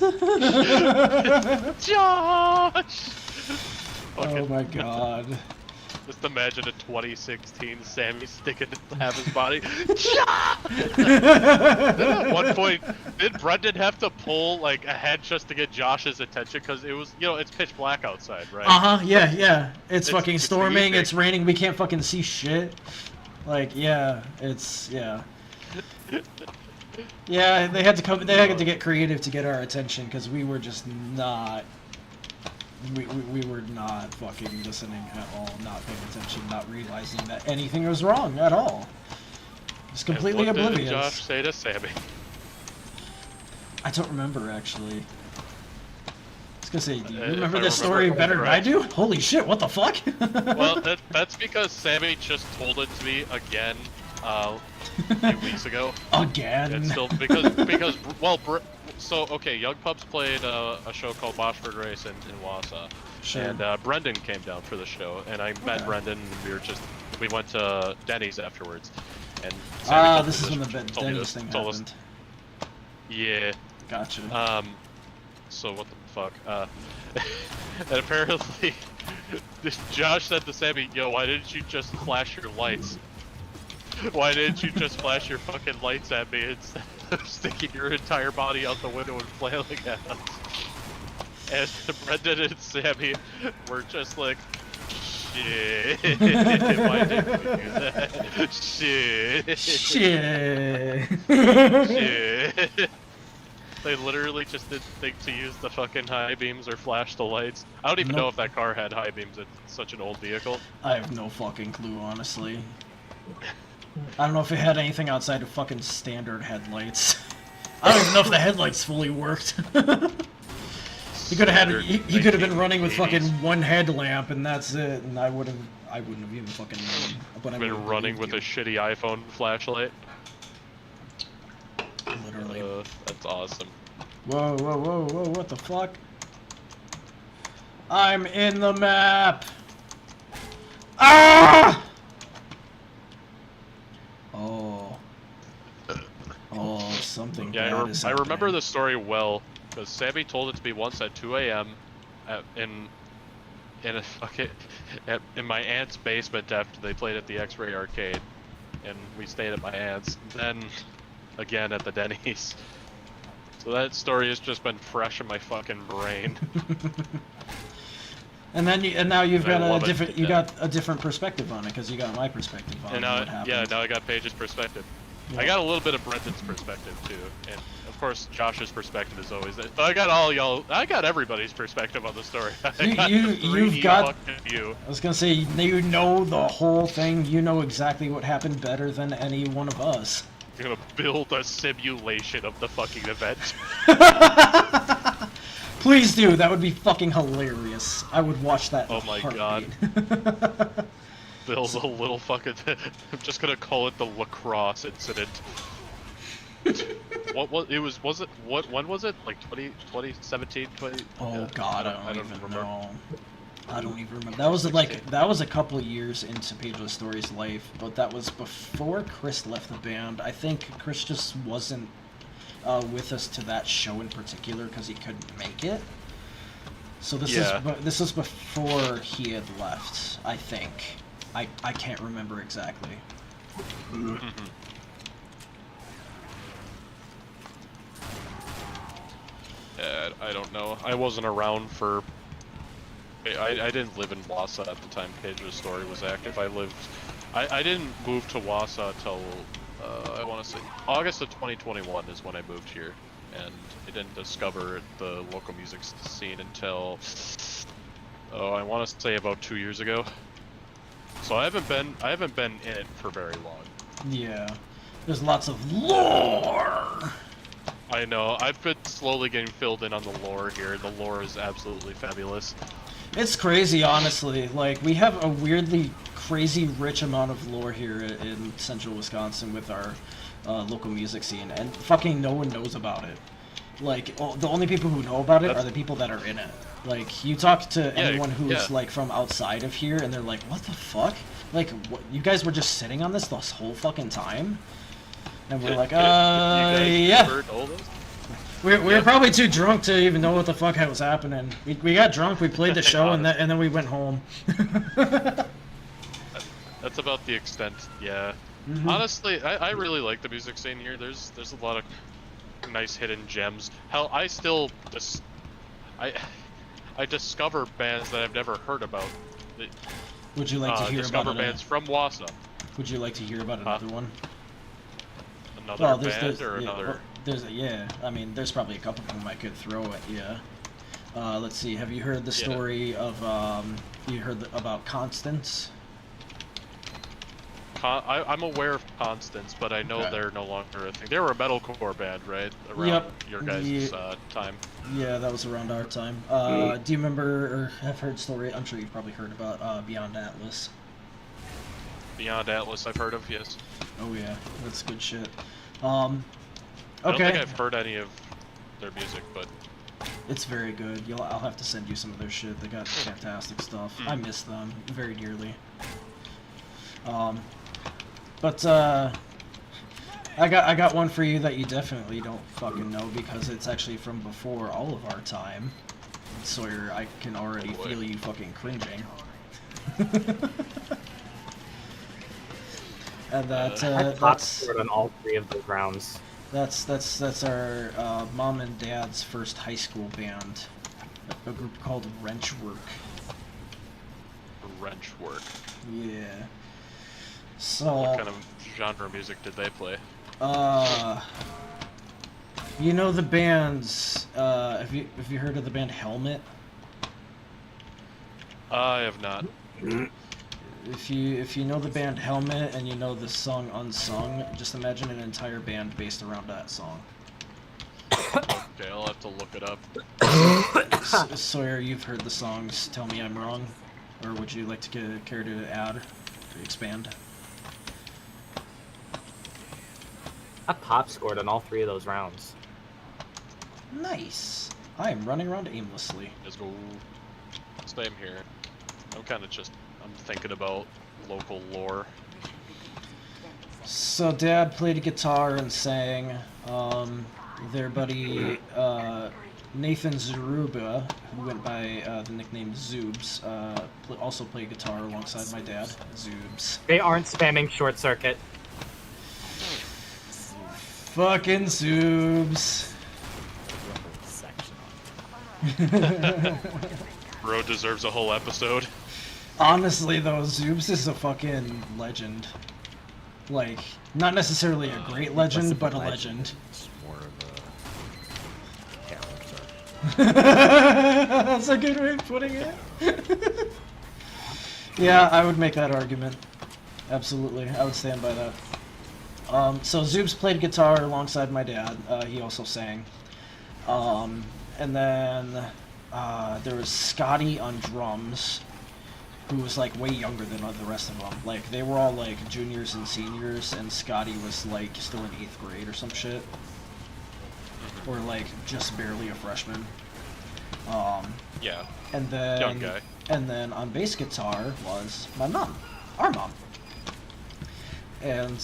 Josh! Oh my god. Just imagine a 2016 Sammy sticking half his body. At one point, did Brendan have to pull like ahead just to get Josh's attention? Because it was, it's pitch black outside, right? Yeah. It's fucking storming, evening. it's raining, we can't fucking see shit. Like, yeah. Yeah, they had to get creative to get our attention, because we were just not... We were not fucking listening at all, not paying attention, not realizing that anything was wrong at all. Just completely and what oblivious. Did Josh say to Sammy? I don't remember, actually. It's gonna say, do you If remember I this story remember better than I correct. do? Holy shit, what the fuck? Well, that's because Sammy just told it to me again a few weeks ago. Again. It's still because well, so okay, Young Pups played a show called Boschford Race in Wausau, Sure. and Brendan came down for the show, and I met Okay. Brendan, and we went to Denny's afterwards, and This is when the told me Denny's this- thing told us- happened. Yeah. Gotcha. So what the fuck? And apparently, Josh said to Sammy, "Yo, why didn't you just flash your lights? Why didn't you just flash your fucking lights at me instead of sticking your entire body out the window and flailing at us?" And Brendan and Sammy were just like, "Shit, why did we do that? Shit, Shit. shit." They literally just didn't think to use the fucking high beams or flash the lights. I don't even know Nope. if that car had high beams. It's such an old vehicle. I have no fucking clue, honestly. I don't know if it had anything outside of fucking standard headlights. I don't even know if the headlights fully worked. He could have had. He could have been running with fucking 1980s. one headlamp, and that's it. And I wouldn't have even fucking known. But I Been would've running with believed a shitty iPhone flashlight. you. Literally. That's awesome. Whoa, whoa, whoa, whoa! What the fuck? I'm in the map. Ah! Oh. Oh, something Yeah, bad is I remember happening. the story well because Sammy told it to me once at 2 a.m. in a fucking in my aunt's basement after they played at the X-Ray Arcade, and we stayed at my aunt's. Then again at the Denny's. So that story has just been fresh in my fucking brain. And then and now you've I got a love it different to you death. got a different perspective on it because you got my perspective on And now, what happened. yeah, now I got Paige's perspective. I Yeah. got a little bit of Brendan's perspective too, and of course Josh's perspective is always that. But I got all y'all. I got everybody's perspective on the story. I got the You've 3D got- fucking view. I was gonna say you know the whole thing. You know exactly what happened better than any one of us. I'm gonna build a simulation of the fucking event. Please do. That would be fucking hilarious. I would watch that. In Oh a my heartbeat. Build a little fucking. I'm just gonna call it the lacrosse incident. What was it? When was it? Like 2017, 20? Oh yeah, god, I don't even remember. know. I don't even remember. That was like that was a couple years into Pedro Story's life, but that was before Chris left the band. I think Chris just wasn't with us to that show in particular because he couldn't make it. So this was before he had left. I think. I can't remember exactly. Yeah, I don't know. I wasn't around for. I didn't live in Wausau at the time Pedro's Story was active. I didn't move to Wausau till I want to say August of 2021 is when I moved here, and I didn't discover the local music scene until I want to say about 2 years ago. So I haven't been in it for very long. Yeah. There's lots of lore. I know. I've been slowly getting filled in on the lore here. The lore is absolutely fabulous. It's crazy, honestly. Like, we have a weirdly crazy rich amount of lore here in central Wisconsin with our local music scene, and fucking no one knows about it. Like, the only people who know about it are the people that are in it. Like, you talk to anyone who's, like, from outside of here, and they're like, what the fuck? Like, what, you guys were just sitting on this whole fucking time? And we're like, You guys yeah. heard all this? We were probably too drunk to even know what the fuck was happening. We got drunk, we played the show, and then we went home. That's about the extent, yeah. Mhm. Honestly, I really like the music scene here. There's a lot of nice hidden gems. Hell, I still I discover bands that I've never heard about. Would you like to hear discover about it? bands from Wausau. Would you like to hear about another one? Another Well, band or yeah, another. well, yeah. I mean, there's probably a couple of them I could throw at you. Let's see. Have you heard the Yeah. story of about Constance? I'm aware of Constance, but I know Okay. they're no longer a thing. They were a metalcore band, right? Around Yep. your guys' time. Yeah, that was around our time. Do you remember or have heard story? I'm sure you've probably heard about Beyond Atlas. Beyond Atlas, I've heard of, yes. Oh yeah, that's good shit. Okay. I don't think I've heard any of their music, but It's very good. I'll have to send you some of their shit. They got fantastic stuff. I miss them very dearly. But I got one for you that you definitely don't fucking know because it's actually from before all of our time. Sawyer, I can already Oh boy. feel you fucking cringing. And I top scored on all 3 of those rounds. that's our mom and dad's first high school band, a group called Wrenchwork. wrench work. Yeah. What So, kind of genre music did they play? you know the bands. Have you heard of the band Helmet? I have not. If you know the band Helmet and you know the song Unsung, just imagine an entire band based around that song. Okay, I'll have to look it up. Sawyer, you've heard the songs. Tell me I'm wrong, or would you like to care to add, to expand? I pop scored on all 3 of those rounds. Nice. I am running around aimlessly. Let's go. Same here. I'm thinking about local lore. So Dad played guitar and sang. Their buddy Nathan Zaruba, who went by the nickname Zoobs, also played guitar alongside my dad, Zoobs. They aren't spamming Short Circuit. Fucking Zoobs. Section. Bro deserves a whole episode. Honestly, though, Zoobs is a fucking legend. Like, not necessarily a great legend, but a legend. It's more of a character. That's a good way of putting it. Yeah, I would make that argument. Absolutely, I would stand by that. So Zoobs played guitar alongside my dad. He also sang. And then there was Scotty on drums, who was like way younger than the rest of them. Like they were all like juniors and seniors, and Scotty was like still in 8th grade or some shit, or like just barely a freshman. Yeah, And then young guy. And then on bass guitar was my mom, our mom, and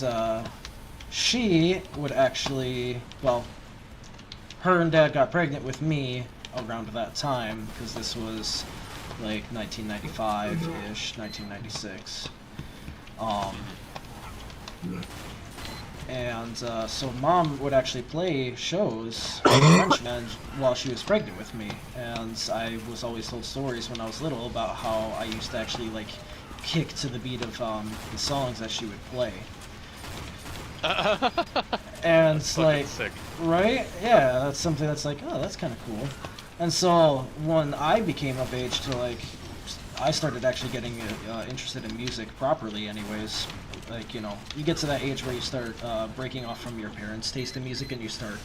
she would actually, well, her and Dad got pregnant with me around that time because this was like 1995-ish, 1996. And so Mom would actually play shows in Frenchmen while she was pregnant with me, and I was always told stories when I was little about how I used to actually like kick to the beat of the songs that she would play. And it's Fucking like, sick. right? Yeah, that's something that's like, oh, that's kind of cool. And so when I became of age to like, I started actually getting interested in music properly anyways. Like, you know, you get to that age where you start breaking off from your parents' taste in music and you start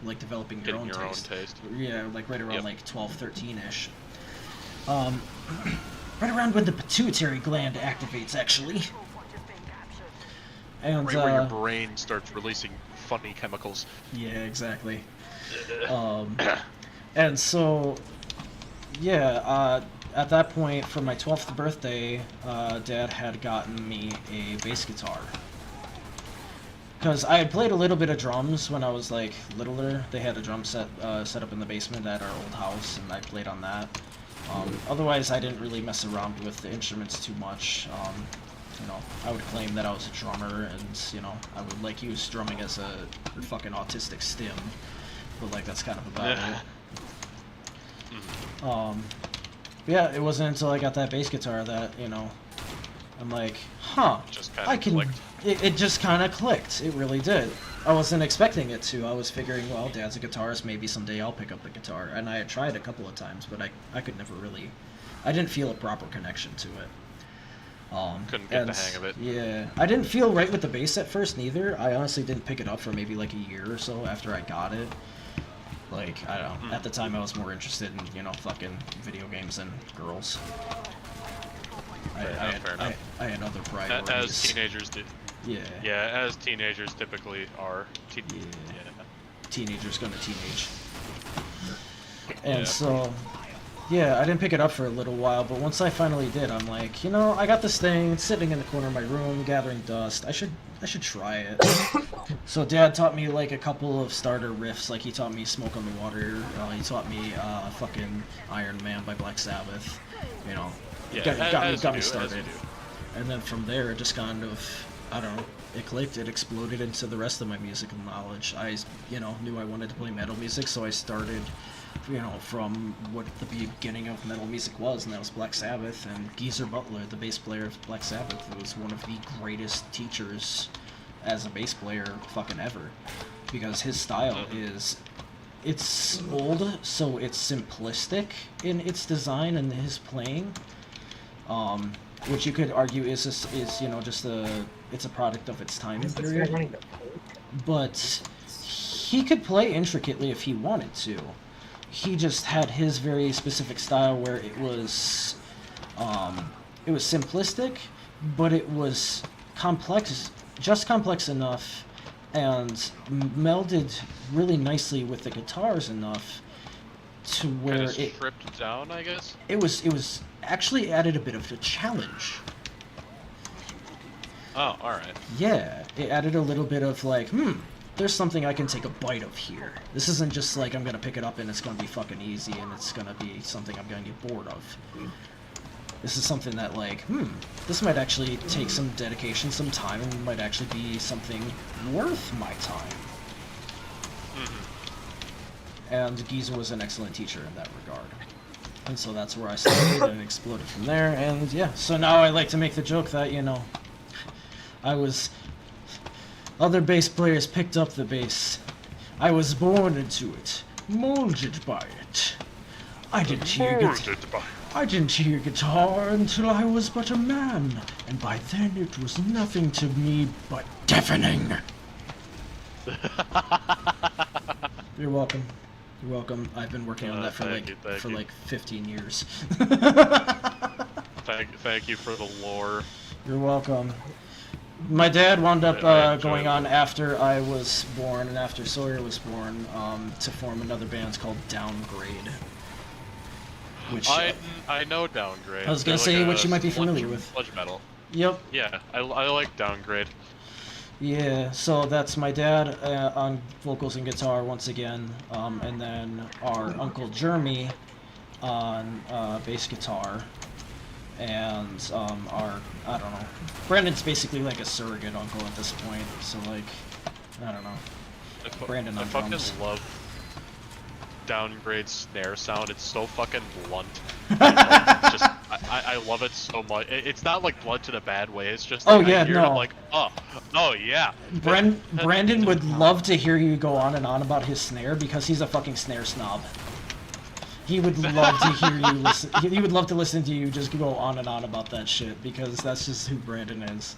like developing your Getting own your taste. own taste. Yeah, like right around Yep. like 12, 13-ish. Right around when the pituitary gland activates, actually. And Right where your brain starts releasing funny chemicals. yeah, exactly. And so, yeah, at that point, for my 12th birthday, Dad had gotten me a bass guitar. Because I had played a little bit of drums when I was, like, littler. They had a drum set set up in the basement at our old house, and I played on that. Otherwise, I didn't really mess around with the instruments too much. You know, I would claim that I was a drummer, and, you know, I would, like, use drumming as a fucking autistic stim. But, like, that's kind of about it. Yeah, it wasn't until I got that bass guitar that, you know, I'm like, huh, Just kind I of can... clicked. It just kind of clicked. It really did. I wasn't expecting it to. I was figuring, well, Dad's a guitarist, maybe someday I'll pick up the guitar. And I had tried a couple of times, but I could never really... I didn't feel a proper connection to it. Couldn't get the and, hang of it. Yeah, I didn't feel right with the bass at first neither. I honestly didn't pick it up for maybe like a year or so after I got it. Like, I don't know, at the time I was more interested in, you know, fucking video games and girls. Fair enough. I had other priorities. As teenagers do. Yeah. Yeah, as teenagers typically are. Yeah. Yeah. Teenagers gonna teenage. And Yeah. so, yeah, I didn't pick it up for a little while, but once I finally did, I'm like, you know, I got this thing, it's sitting in the corner of my room, gathering dust. I should try it. So Dad taught me like a couple of starter riffs, like he taught me Smoke on the Water, he taught me fucking Iron Man by Black Sabbath, you know. Yeah, got me started. And then from there, it just kind of, I don't know, it clicked, it exploded into the rest of my musical knowledge. I, you know, knew I wanted to play metal music, so I started, you know, from what the beginning of metal music was, and that was Black Sabbath. And Geezer Butler, the bass player of Black Sabbath, was one of the greatest teachers as a bass player fucking ever. Because his style is, it's old, so it's simplistic in its design and his playing. Which you could argue is you know, just it's a product of its time period. But he could play intricately if he wanted to. He just had his very specific style where it was simplistic, but it was complex, just complex enough, and melded really nicely with the guitars enough to where Kinda stripped down, I guess. It was actually added a bit of a challenge. Oh, alright. Yeah, it added a little bit of like, there's something I can take a bite of here. This isn't just like I'm gonna pick it up and it's gonna be fucking easy and it's gonna be something I'm gonna get bored of. This is something that like, this might actually take some dedication, some time, and might actually be something worth my time. And Geezer was an excellent teacher in that regard. And so that's where I started and exploded from there, and yeah, so now I like to make the joke that, you know, other bass players picked up the bass. I was born into it, molded by it. I didn't hear guitar until I was but a man, and by then it was nothing to me but deafening. You're welcome. You're welcome. I've been working on that for like 15 years. Thank you for the lore. You're welcome. My dad wound up going on after I was born and after Sawyer was born to form another band called Downgrade. Which I know Downgrade. I was gonna say which you might be familiar with. Sludge metal. Yep. Yeah, I like Downgrade. Yeah, so that's my dad on vocals and guitar once again, and then our Uncle Jeremy on bass guitar, and I don't know, Brandon's basically like a surrogate uncle at this point, so like, I don't know, Brandon on drums. I fucking love Downgrade snare sound. It's so fucking blunt. I love it so much. It's not like blunt in a bad way. It's just like, I hear it, I'm like, oh yeah. Brandon would love to hear you go on and on about his snare because he's a fucking snare snob. He would love to hear you listen. He would love to listen to you just go on and on about that shit because that's just who Brandon is.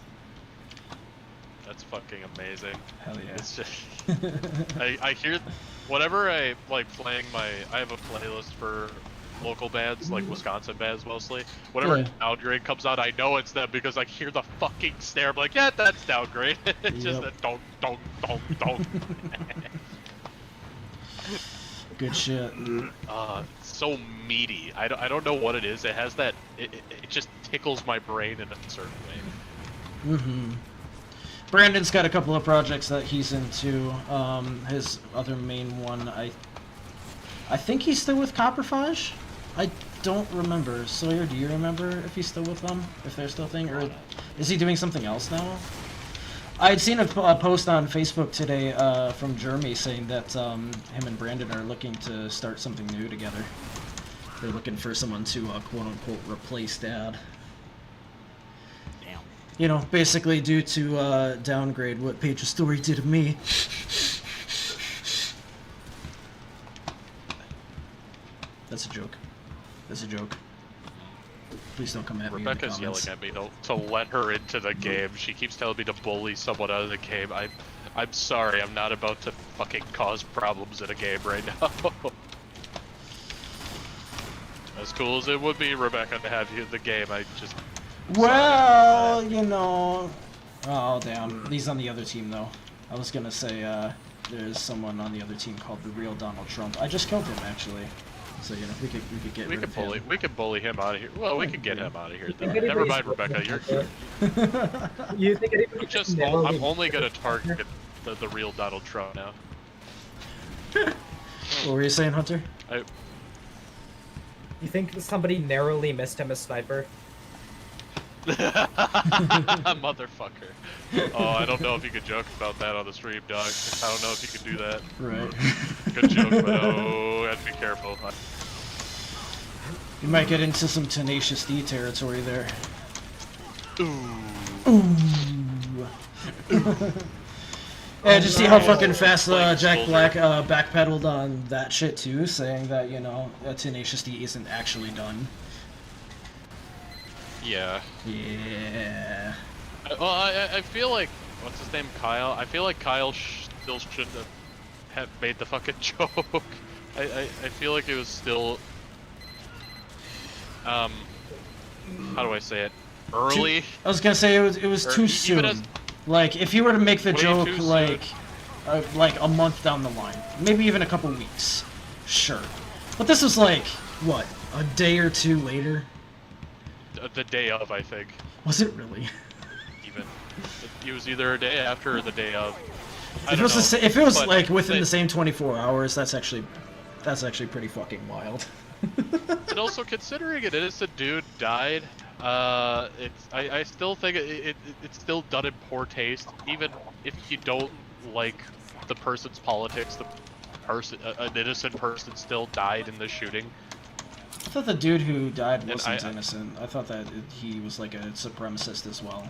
That's fucking amazing. Hell yeah. It's just I hear whenever I like playing I have a playlist for local bands, like Wisconsin bands mostly. Whenever Downgrade comes out, I know it's them because I hear the fucking snare. I'm like, yeah, that's Downgrade. It's just that don't. Good shit. It's so meaty. I don't know what it is. It has that. It just tickles my brain in a certain way. Brandon's got a couple of projects that he's into. His other main one, I think he's still with Copperfage. I don't remember. Sawyer, do you remember if he's still with them? If they're still a thing, or is he doing something else now? I'd seen a post on Facebook today from Jeremy saying that him and Brandon are looking to start something new together. They're looking for someone to quote-unquote replace Dad. Damn. You know, basically due to Downgrade, what Page of Story did to me. That's a joke. That's a joke. Please don't come at me. Rebecca's yelling at me to let her into the game. She keeps telling me to bully someone out of the game. I'm sorry, I'm not about to fucking cause problems in a game right now. As cool as it would be, Rebecca, to have you in the game, I just... Well, you know... Oh, damn. He's on the other team, though. I was gonna say, there's someone on the other team called the real Donald Trump. I just killed him, actually. So, you know, we could get rid of him. We could bully him out of here. Well, we could get him out of here. think Never anybody's mind, Rebecca. You think anybody Just, narrowly I'm only gonna target the real Donald Trump now. What were you saying, Hunter? You think somebody narrowly missed him as sniper? Motherfucker. Oh, I don't know if you could joke about that on the stream, dog. I don't know if you could do that. Right. Good joke, but oh, you have to be careful. You might get into some Tenacious D territory there. Ooh. Ooh. Yeah, just see how fucking fast Like Jack soldier. Black backpedaled on that shit too, saying that, you know, Tenacious D isn't actually done. Yeah. Yeah. Well, I feel like, what's his name, Kyle? I feel like Kyle still shouldn't have made the fucking joke. I feel like it was still, how do I say it? Early? I was gonna say it was Or too even soon. as- Like, if you were to make the Way joke, too soon. like a month down the line, maybe even a couple weeks, sure. But this was like, what, a day or two later? The day of, I think. Was it really? Even. It was either a day after or the day of. I If it don't was know, if it was but like within they- the same 24 hours, that's actually pretty fucking wild. And also, considering an innocent dude died, I still think it's still done in poor taste. Even if you don't like the person's politics, an innocent person still died in the shooting. I thought the dude who died And wasn't I- innocent. I thought that he was like a supremacist as well.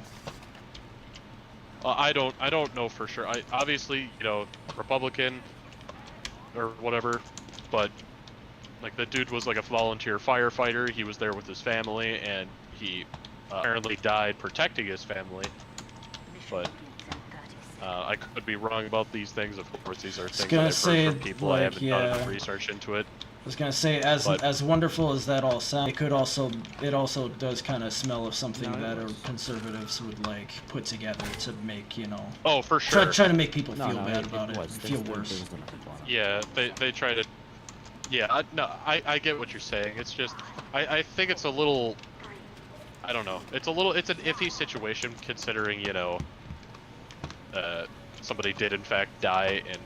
I don't know for sure. Obviously, you know, Republican or whatever, but like the dude was like a volunteer firefighter. He was there with his family, and he apparently died protecting his family. But I could be wrong about these things. Of course, these are things gonna that I've say, heard from people. I like, haven't done yeah. enough research into it. I was gonna say, as But- wonderful as that all sounds, it also does kind of smell of something No, it that was. conservatives would like put together to make, you know, Oh, for sure. try to make people No, feel no, bad about it, was. and feel There worse. was nothing brought up. Yeah, they try to. Yeah, no, I get what you're saying. It's just, I think it's a little. I don't know. It's an iffy situation considering, you know, somebody did in fact die, and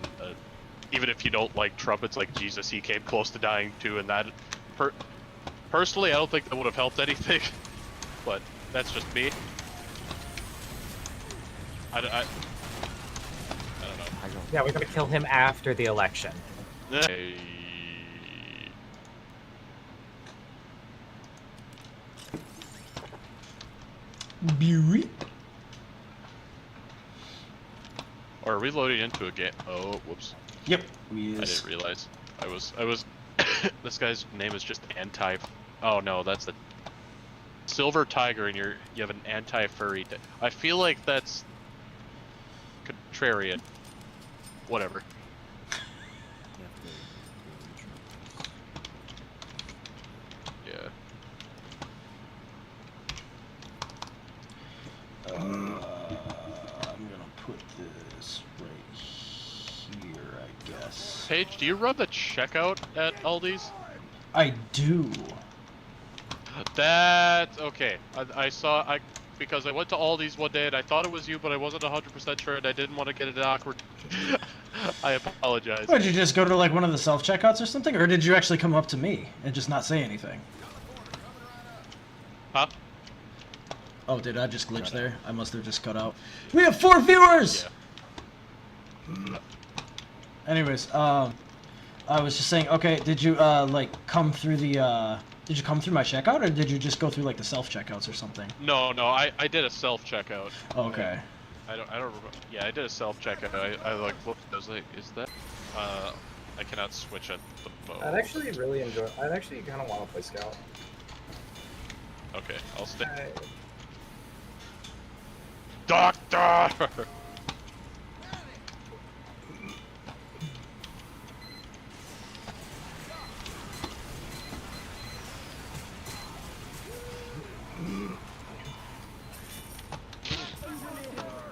even if you don't like Trump, it's like Jesus, he came close to dying too, and that. Personally, I don't think that would have helped anything, but that's just me. I don't know. I don't. Yeah, we're gonna kill him after the election. Hey. Beauty. Or are we loading into a game? Oh, whoops. Yep. I Yes. didn't realize. I was. This guy's name is just anti. Oh no, that's the Silver Tiger, and you have an anti-furry. I feel like that's contrarian. Whatever. You have to Yeah. I'm gonna put this right here, I guess. Paige, do you run the checkout at Aldi's? I do. That's okay. I saw because I went to Aldi's one day and I thought it was you, but I wasn't 100% sure, and I didn't want to get it awkward. I apologize. What, did you just go to like one of the self checkouts or something, or did you actually come up to me and just not say anything? Huh? Oh, did I just glitch there? I must have just cut out. We have 4 viewers. Yeah. Anyways, I was just saying, okay, did you like come through the did you come through my checkout, or did you just go through like the self checkouts or something? No, I did a self checkout. Okay. I don't remember. Yeah, I did a self checkout. I like looked. I was like, is that? I cannot switch at the bow. I'd actually really enjoy. I'd actually kind of want to play Scout. Okay, I'll stay. Alright. Doctor!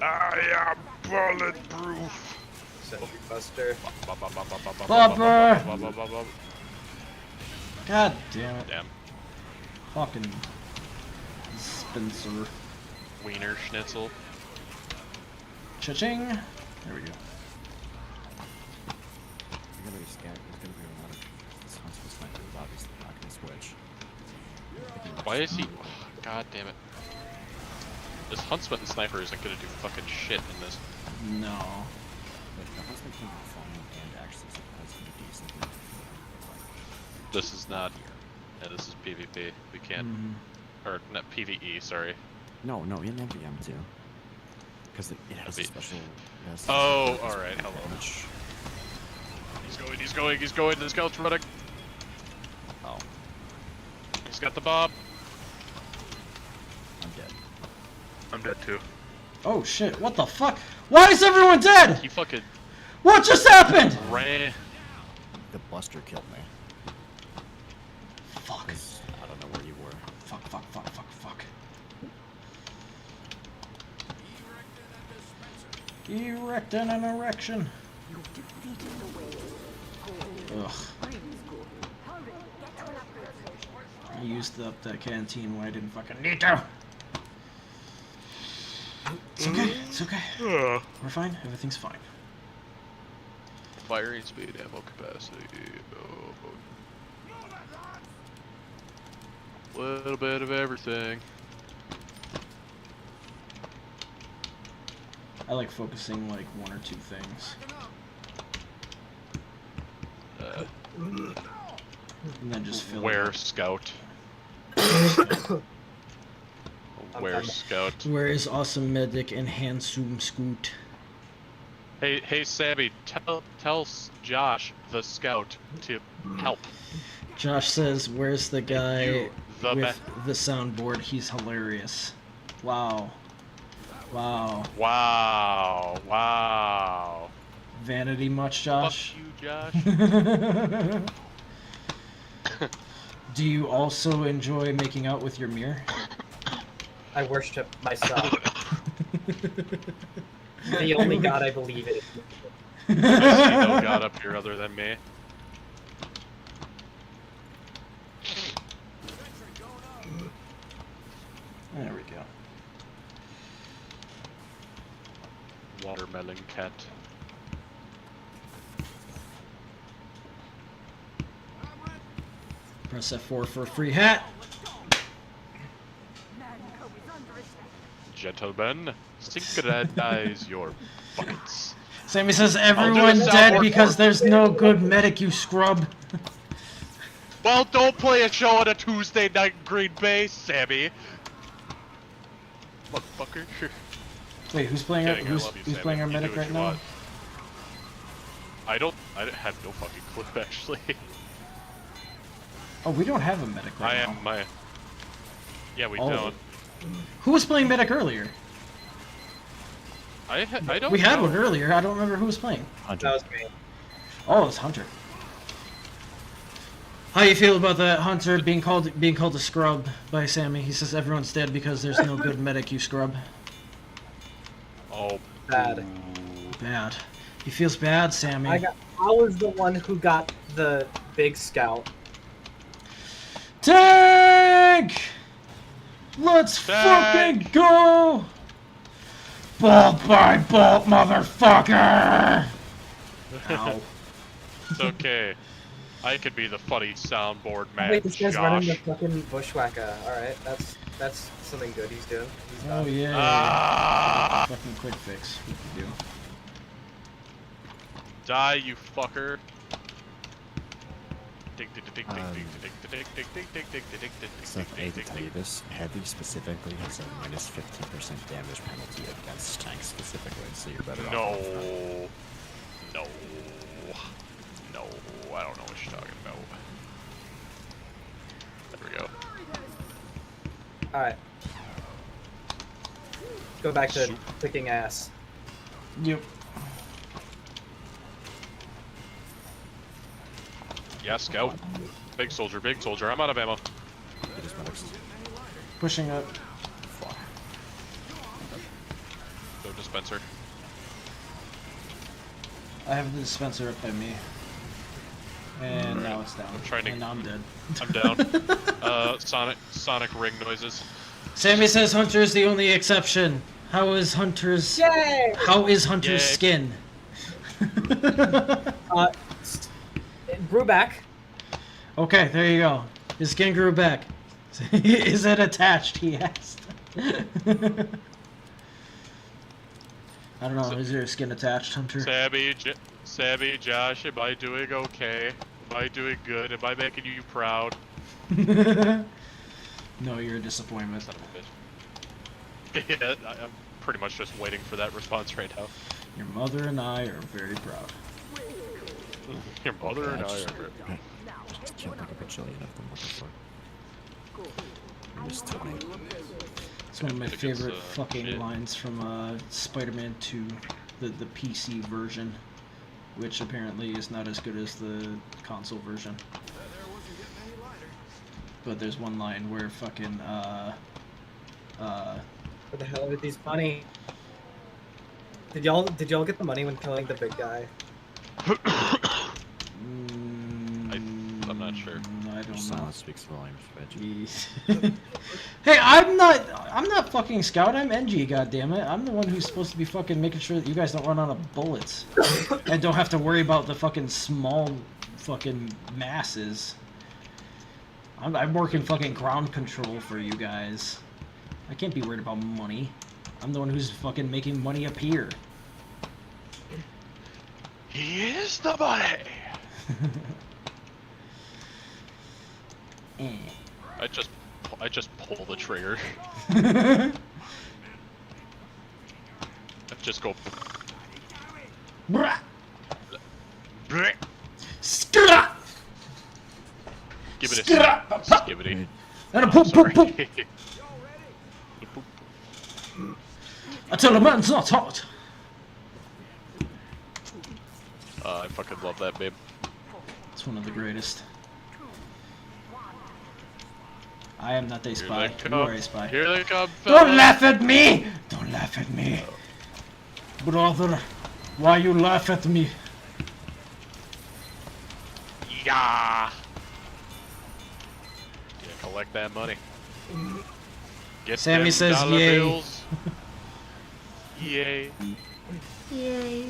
I am bulletproof. Sentry Buster. Bubba! God damn it. Damn. Fucking Spencer. Wiener Schnitzel. Cha-ching! There we go. You're gonna be scared. There's gonna be a lot of this huntsman sniper is obviously not gonna switch. Why is he? God damn it. This Huntsman Sniper isn't gonna do fucking shit in this. No. Like, the huntsman can be fun and actually surprisingly decent. This is not. Yeah, this is PvP. We can't. Mhm. Or, not PvE, sorry. No, in MVM too. Because it has a MV. special. Oh, alright, hello. Damage. He's going. The scout's running. Oh, He's got the bob. I'm dead. I'm dead too. Oh shit, what the fuck? Why is everyone dead? He fucking What just happened? ran. The Buster killed me. Fuck. 'Cause I don't know where you were. Fuck. Erecting an erection. Ugh. I used up that canteen when I didn't fucking need to. It's okay. We're fine. Everything's fine. Firing speed, ammo capacity. Oh. Little bit of everything. I like focusing like one or two things. And then just fill it Where up. scout? Where scout? Where is awesome medic and handsome scoot? Hey Sammy, tell Josh the scout to help. Josh says, "Where's the guy You, the with the soundboard? He's hilarious." Wow. Wow. Vanity much, Josh? Fuck you, Josh. Do you also enjoy making out with your mirror? I worship myself. The only god I believe in. I see no god up here other than me. There we go. Watermelon cat. Press F4 for a free hat. Gentlemen, synchronize your buckets. Sammy says, do "Everyone's the dead soundboard because for- there's no good medic, you scrub." Well, don't play a show on a Tuesday night in Green Bay, Sammy. Motherfucker. Wait, who's playing our, Kidding, I who's, love you, who's Sammy. playing our You medic do what right you now? want. I have no fucking clue, actually. Oh, we don't have a medic right I now. am my. Yeah, we Oh. don't. Who was playing medic earlier? I don't. We had know. one earlier. I don't remember who was playing. That was me. Oh, it's Hunter. How you feel about that, Hunter, being called a scrub by Sammy? He says everyone's dead because there's no good medic, you scrub. Oh, Bad. Bad. He feels bad, Sammy. I was the one who got the big scout. Tank! Let's Tank! fucking go! Bolt by bolt, motherfucker! Ow. it's okay. I could be the funny soundboard man. Wait, this guy's running the Josh. fucking bushwhacker. Alright, that's something good he's doing. He's Oh done. yeah. Ah! Fucking quick fix. What you do? Die, you fucker. Seth, I hate to tell you this, Heavy specifically has a minus 15% damage penalty against tanks specifically, so you're better off. No. I don't know what you're talking about. There we go. go back to Soup. kicking ass. Yep. Yeah, scout. Big soldier, big soldier. I'm out of ammo. It is medics. Pushing up. Fuck. No dispenser. I have the dispenser up by me. And Alright. now it's down. I'm trying to- And I'm dead. I'm down. Sonic ring noises. Sammy says Hunter is the only exception. How is Hunter's Yay! How is Hunter's Yay. skin? It grew back. Okay, there you go. His skin grew back. Is it attached? He asked. I don't know. Is your skin attached, Hunter? Sammy, Josh, am I doing okay? Am I doing good? Am I making you proud? No, you're a disappointment. Son of a bitch. Yeah, I'm pretty much just waiting for that response right now. Your mother and I are very proud. Your mother and I Just- are. Just can't think of a bajillion of them. What the fuck? There's 20. It's one of my I think it's, favorite fucking shit. lines from Spider-Man 2, the PC version, which apparently is not as good as the console version. But there's one line where fucking Where the hell are these money? Did y'all get the money when killing the big guy? I'm not sure. I Your don't know. silence speaks volumes, bitch. Jeez. Hey, I'm not fucking Scout, I'm NG, goddammit. I'm the one who's supposed to be fucking making sure that you guys don't run out of bullets. And don't have to worry about the fucking small fucking masses. I'm working fucking ground control for you guys. I can't be worried about money. I'm the one who's fucking making money appear. He is the money. Eh. I just pull the trigger. Bruh. I just go. Skra! Give it a Skra! skivity. And a poop, Sorry. poop, poop. Until a man's not hot. I fucking love that babe. It's one of the greatest. I am not a Here spy. they You come. are a spy. Here they come. Don't fellas. laugh at me! Don't laugh at me. Brother, why you laugh at me? Yeah. Yeah, collect that money. Get Sammy them says dollar yay. bills. Yay. Yay.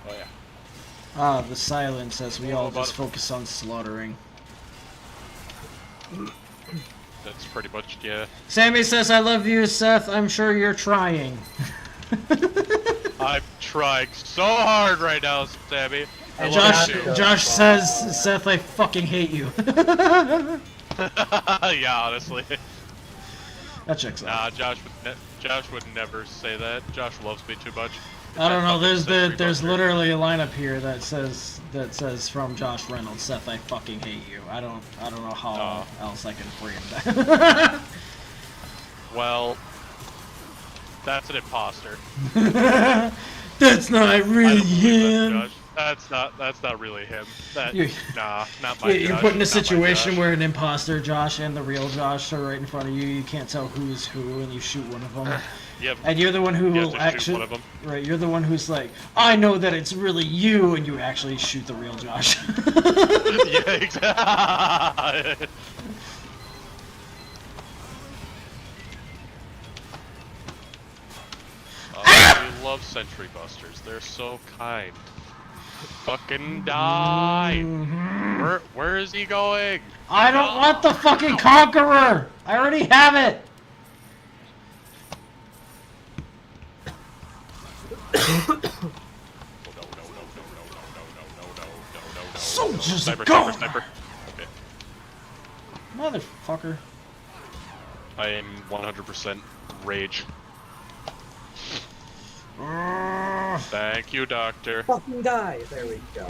Oh yeah. Ah, the silence as we Oh, all about just it. focus on slaughtering. That's pretty much yeah. Sammy says, I love you, Seth. I'm sure you're trying. I'm trying so hard right now, Sammy. I And love Josh, you too. Josh says, Seth, I fucking hate you. Yeah, honestly. That checks out. Nah, Josh would never say that. Josh loves me too much. I don't know. That fucking There's Sentry literally a line up here that says from Josh Reynolds, Seth, I fucking hate you. I don't know how else I can frame that. Well, that's an imposter. That's not I really don't believe him. that's Josh. That's not really him. That You- nah, not my. You're Josh, put in a not my situation Josh. where an imposter Josh and the real Josh are right in front of you. You can't tell who's who, and you shoot one of them. Yep. And you're the one who You have will to shoot actually, one of 'em. right? You're the one who's like, I know that it's really you, and you actually shoot the real Josh. Yeah, exactly. Oh, we love Sentry Busters. They're so kind. Fucking die. Where is he going? I don't want the fucking conqueror. I already have it. Soldiers Sniper, go. sniper, sniper. Okay. Motherfucker. I am 100% rage. Thank you, Doctor. Fucking die! There we go.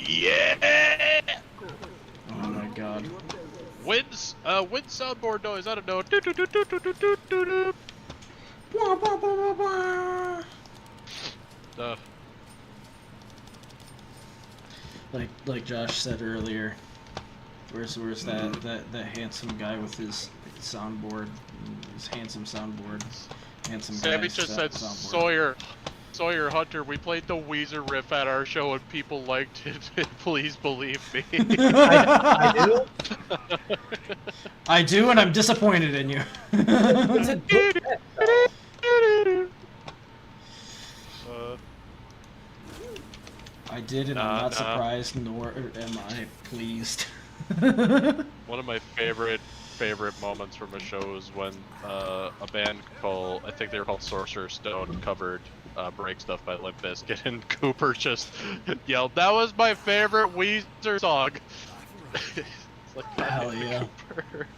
Yeah! Oh my god. Wind soundboard noise. I don't know. Wah, wah, wah, wah, wah. Like Josh said earlier, where's that handsome guy with his soundboard, his handsome soundboard, handsome guy. Sammy just said, Sawyer Hunter, we played the Weezer riff at our show and people liked it. Please believe me. I do? I do, and I'm disappointed in you. It's a good bet, though. I did, and I'm not surprised, nor am I pleased. One of my favorite moments from a show is when a band called, I think they were called Sorcerer Stone, covered Break Stuff by Limp Bizkit, and Cooper just yelled, "That was my favorite Weezer song." It's like, Hell yeah. Cooper.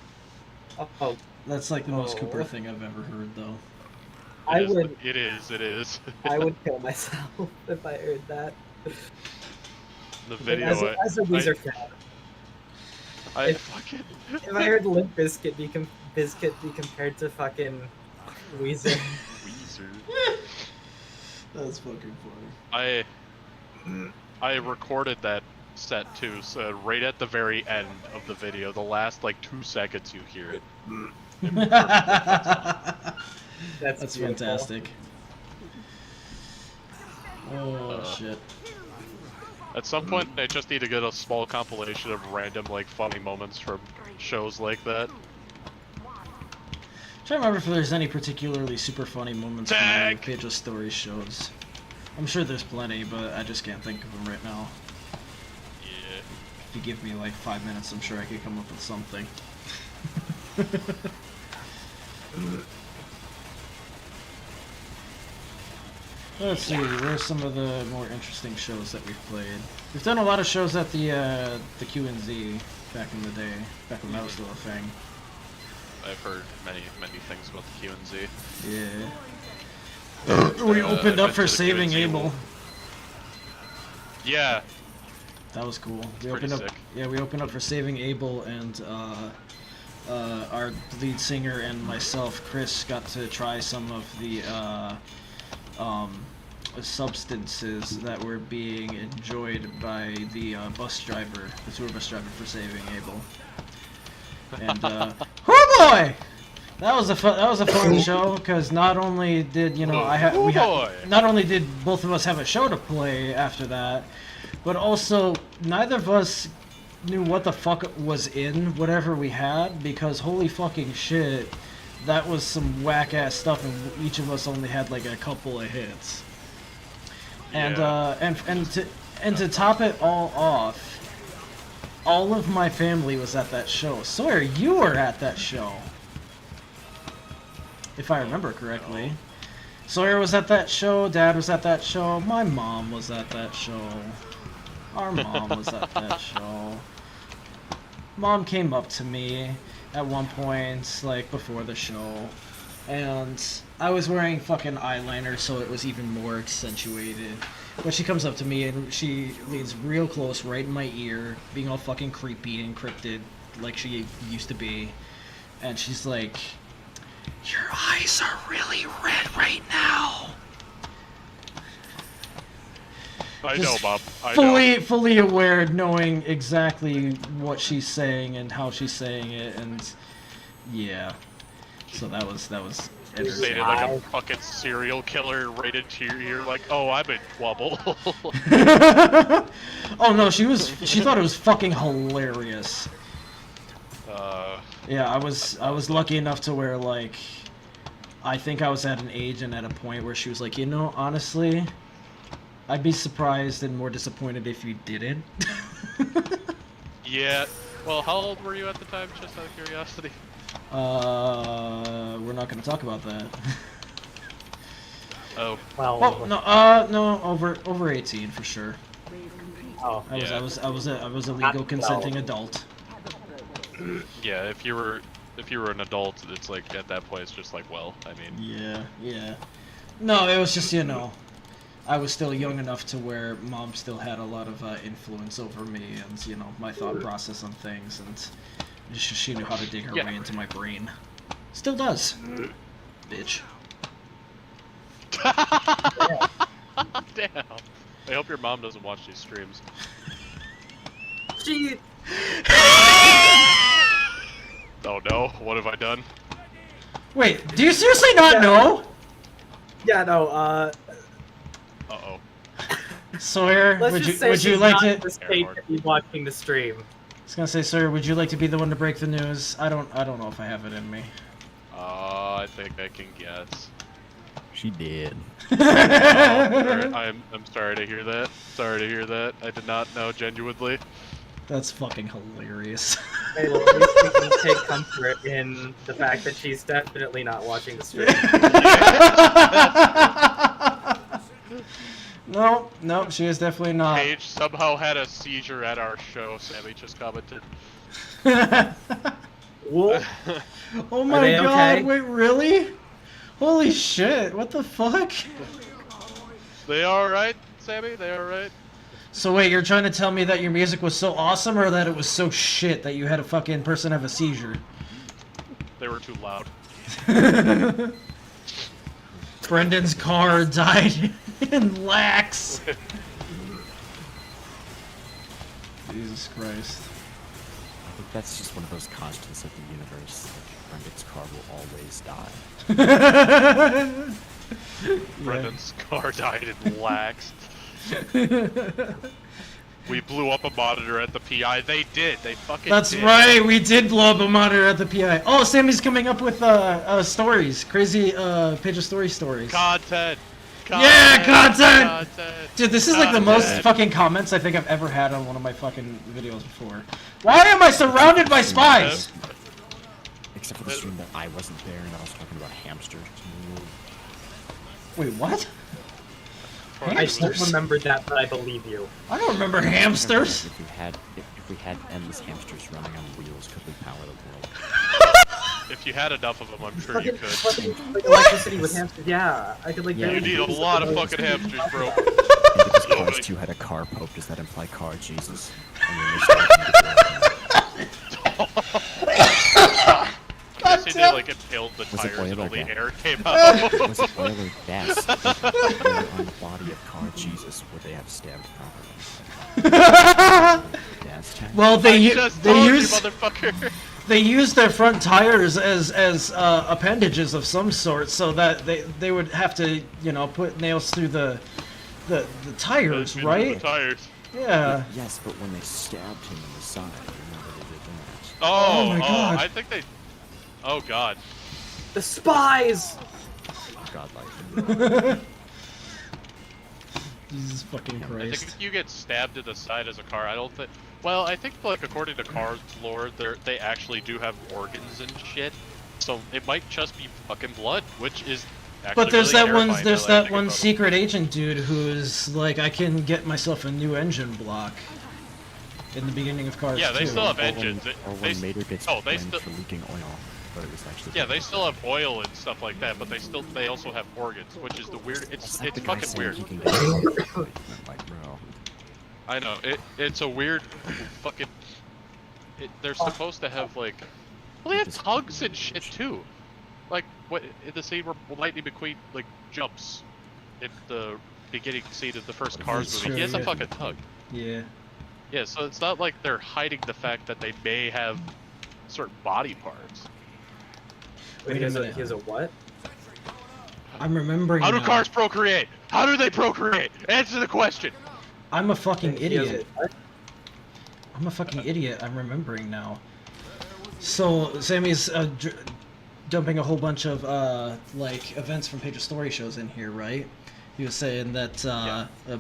Oh, That's like the most Cooper thing I've ever heard, though. It is. I would kill myself if I heard that. The video. As a Weezer fan, if I heard Limp Bizkit be compared to fucking Weezer. Weezer. That's fucking funny. I recorded that set too, so right at the very end of the video, the last like 2 seconds you hear it. That's fantastic. Oh shit. At some point, I just need to get a small compilation of random like funny moments from shows like that. Trying to remember if there's any particularly super funny moments from any of Page's Stories shows. I'm sure there's plenty, but I just can't think of them right now. Yeah. If you give me like 5 minutes, I'm sure I could come up with something. Let's see, where's some of the more interesting shows that we've played? We've done a lot of shows at the Q&Z back in the day, back when that was still a thing. I've heard many things about the Q&Z. Yeah. We opened up for Saving Q&Z. Abel. Yeah. That was cool. We Pretty opened up. sick. Yeah, we opened up for Saving Abel, and our lead singer and myself, Chris, got to try some of the substances that were being enjoyed by the bus driver, the tour bus driver for Saving Abel. And oh boy, that was a fun show, because not only did not only did both of us have a show to play after that, but also neither of us knew what the fuck was in whatever we had, because holy fucking shit, that was some whack ass stuff, and each of us only had like a couple of hits. And and to top it all off, all of my family was at that show. Sawyer, you were at that show, if I remember correctly. Sawyer was at that show. Dad was at that show. My mom was at that show. Our mom was at that show. Mom came up to me at one point, like, before the show, and I was wearing fucking eyeliner, so it was even more accentuated. But she comes up to me, and she leans real close right in my ear, being all fucking creepy and encrypted, like she used to be, and she's like, "Your eyes are really red right now." I know, Bob. I know. Fully aware, knowing exactly what she's saying and how she's saying it, and yeah. So that was Saying it like a fucking serial killer right into your ear, like, "Oh, I'm in trouble." Oh no, she thought it was fucking hilarious. Yeah, I was lucky enough to where, like, I think I was at an age and at a point where she was like, honestly, I'd be surprised and more disappointed if you didn't. Yeah. Well, how old were you at the time, just out of curiosity? We're not gonna talk about that. Oh, Well, Well, no, over 18 for sure. oh, Yeah. I was a legal Not consenting 12. adult. yeah. If you were an adult, it's like at that point, it's just like, well, I mean, Yeah. No, it was just, I was still young enough to where mom still had a lot of influence over me and, my thought process on things, and she knew how to dig her Yeah. way into my brain. Still does. Bitch. damn. I hope your mom doesn't watch these streams. She. Oh no, what have I done? Wait, do you seriously not Yeah. know? Yeah, no. Uh-oh. Sawyer, Let's would just you say would you she's like not to? in the state to be watching the stream. I was gonna say, Sawyer, would you like to be the one to break the news? I don't know if I have it in me. I think I can guess. She did. I'm sorry to hear that. Sorry to hear that. I did not know genuinely. That's fucking hilarious. Hey, well, at least we can take comfort in the fact that she's definitely not watching the stream. No, she is definitely not. Paige somehow had a seizure at our show. Sammy just commented. Well, Oh my they god, okay? wait, really? Holy shit, what the fuck? They alright, Sammy? They alright? So wait, you're trying to tell me that your music was so awesome or that it was so shit that you had a fucking person have a seizure? They were too loud. Brendan's car died in lax. Jesus Christ. I think that's just one of those constants of the universe. Like, Brendan's car will always die. Brendan's car died in lax. We blew up a monitor at the PI. They did. They fucking That's did. right, we did blow up a monitor at the PI. Oh, Sammy's coming up with stories. Crazy Page of Stories. Content. Yeah, content! Dude, this is like the most Content. fucking comments I think I've ever had on one of my fucking videos before. Why am I surrounded by spies? Except for the stream that I wasn't there and I was talking about hamsters. Wait, what? I still Hamsters? remembered that, but I believe you. I don't remember hamsters. If we had endless hamsters running on wheels, could we power the world? If you had enough of them, I'm sure you could. Fucking, like electricity with hamsters. Yeah, I could like. Yeah, barely You need a use lot of those. fucking hamsters, bro. And because Cars 2 had a car pope, does that imply car Jesus? And then they started I'm guessing they like impaled the Was it tires and oil or only gas? air came out. Was it oil or gas? If they were on the body of car Jesus, would they have stabbed properly? Gas tank? Well, I just told you, motherfucker. they use their front tires as appendages of some sort, so that they would have to put nails through the tires, The right? tires. Yeah. Yes, but when they stabbed him in the side, remember they did that. Oh, my God. I think they. Oh god. The spies. Godlike. Jesus fucking I Christ. think if you get stabbed in the side as a car, I don't think. Well, I think like according to Cars lore, they actually do have organs and shit. So it might just be fucking blood, which is. Actually But there's really that one terrifying there's now I that think one about it. secret agent dude who's like, I can get myself a new engine block in the beginning of Cars Yeah, they 2. still have Or when- engines. Or They when Mater gets oh, they blamed still. for leaking oil, but it was actually. Yeah, they still have oil and stuff like that, but they also have organs, which is the weird. It's That's like the guy fucking saying weird. he can get like, bro. I know it's a weird fucking. They're supposed to have like, well, they have tugs and shit too. Like what in the scene where Lightning McQueen like jumps in the beginning scene of the first Cars That's movie, he true, has a yeah. fucking tug. Yeah. Yeah, so it's not like they're hiding the fact that they may have certain body parts. Wait, he has a what? I'm remembering How do now. cars procreate? How do they procreate? Answer the question. I'm a fucking He has a idiot. what? I'm a fucking idiot. I'm remembering now. So Sammy's dumping a whole bunch of like events from Page of Story shows in here, right? He was saying that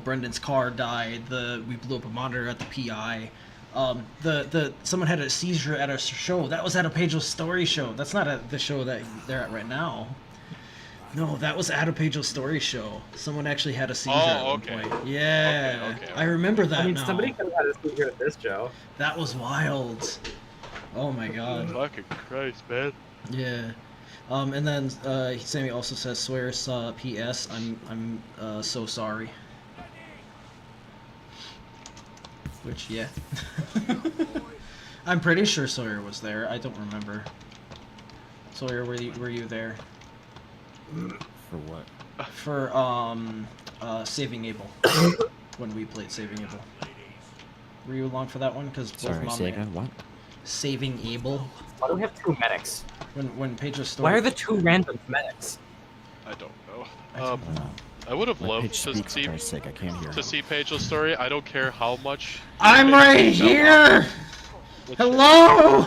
Brendan's car died. We blew up a monitor at the PI. Someone had a seizure at a show. That was at a Page of Story show. That's not at the show that they're at right now. No, that was at a Pageless Story show. Someone actually had a seizure at one okay. point. Yeah, Okay. I remember that I mean, now. somebody could have had a seizure at this show. That was wild. Oh my god. Fucking Christ, man. Yeah. And then Sammy also says, "Swears, P.S. I'm so sorry." Which, yeah. I'm pretty sure Sawyer was there. I don't remember. Sawyer, were you there? For what? For Saving Abel. When we played Saving Abel. Were you along for that one? Because both Sorry, Mom say and again. What? Saving Abel. Why do we have two medics? When Pageless Story. Why are the two random medics? I don't know. I don't I would have My loved pitch to speaks see for Christ's sake. I can't hear. to see Pageless Story. I don't care how much. I'm they right make that here! one. Hello?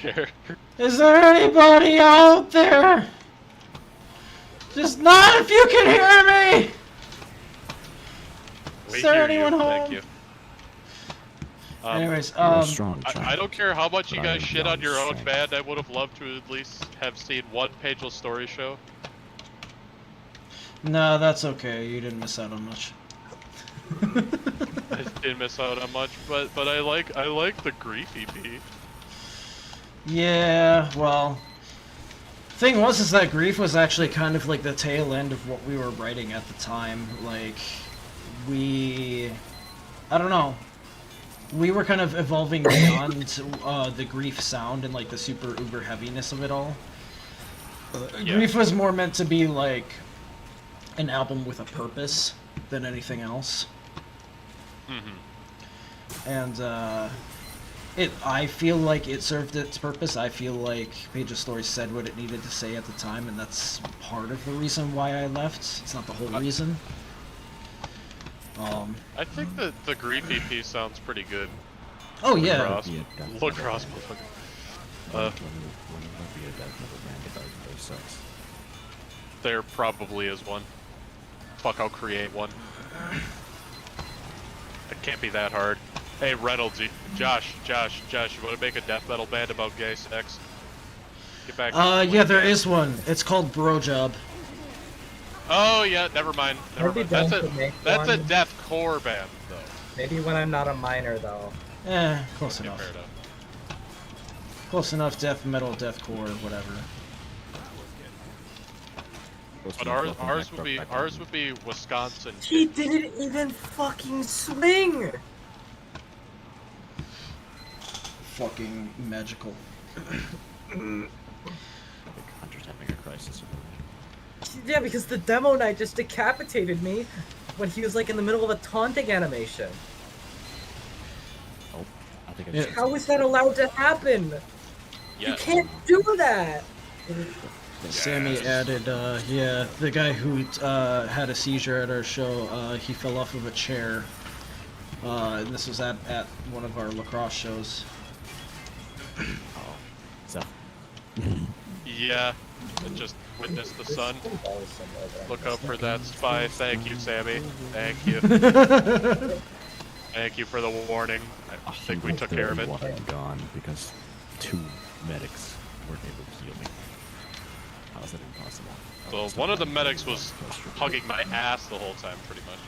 Sure. Is there anybody out there? Just not if you can hear me! We Is there hear anyone you. home? Thank you. Anyways, You're strong, I child. don't care how much you But I guys am shit on young your own strength. band. I would have loved to at least have seen one Pageless Story show. no, that's okay. You didn't miss out on much. I didn't miss out on much, but I like the Grief EP. Yeah, well, thing was is that Grief was actually kind of like the tail end of what we were writing at the time. Like, I don't know. We were kind of evolving beyond the Grief sound and like the super uber heaviness of it all. Yeah. Grief was more meant to be like an album with a purpose than anything else. Mm-hmm. And I feel like it served its purpose. I feel like Pageless Story said what it needed to say at the time, and that's part of the reason why I left. It's not the whole reason. I think that the Grief EP sounds pretty good. Oh yeah. Lacrosse, Be a death lacrosse, metal band. Uh, When will there be a death metal band that does sucks? there probably is one. Fuck, I'll create one. It can't be that hard. Hey, Reynolds, Josh, you want to make a death metal band about gay sex? Get back. Yeah, there is one. It's called Bro Job. Oh yeah, never mind. I'd be down to make That's a one. deathcore band though. Maybe when I'm not a minor, though. Close Okay, enough. fair enough. Close enough. Death metal, deathcore, whatever. But ours would be Wisconsin. He didn't even fucking swing! Fucking magical. Hunter's having a crisis. Yeah, because the demo knight just decapitated me when he was like in the middle of a taunting animation. Oh, I think I Yeah. just How is that allowed to happen? You Yes. can't do that! Sammy added, yeah, the guy who had a seizure at our show, he fell off of a chair. And this was at one of our lacrosse shows. So, Yeah. I just witnessed the sun. Look out for that spy. Thank you, Sammy. Thank you. Thank you for the warning. I think we took care of it. One and gone because 2 medics weren't able to heal me. How is that impossible? So one of the medics was hugging my ass the whole time, pretty much.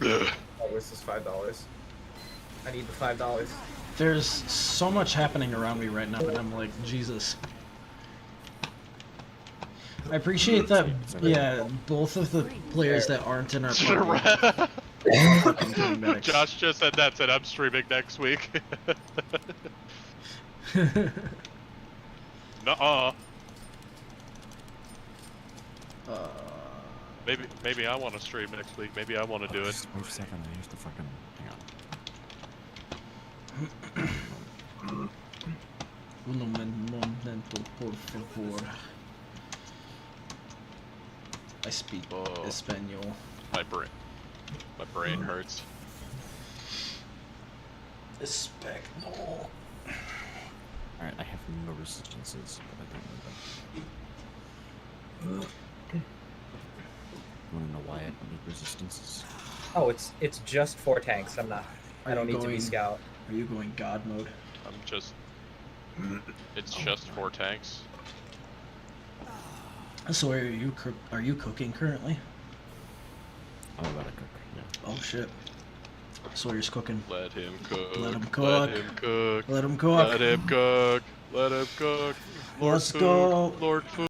Oh, where's this $5? I need the $5. There's so much happening around me right now, and I'm like, Jesus. I appreciate that, yeah, both of the players that aren't in our party are fucking doing medics. Josh just said that, said I'm streaming next week. Nuh-uh. Maybe I want to stream next week. Maybe I want to do it. Just wait a second, I have to fucking hang on. Un momento, por favor. I speak Oh. Espanol. My brain hurts. Espanol. Alright, I have no resistances, but I don't know them. You wanna know why I don't need resistances? Oh, it's just 4 tanks. I'm not I don't need to be scout. Are you going God mode? I'm just. It's just 4 tanks. So are you cooking currently? I'm about to cook. Yeah. Oh shit. Sawyer's cooking. Let him cook. Let him Let cook. him cook. Let him cook. Let him cook. Let him cook. Lord Let's food. go. Lord food.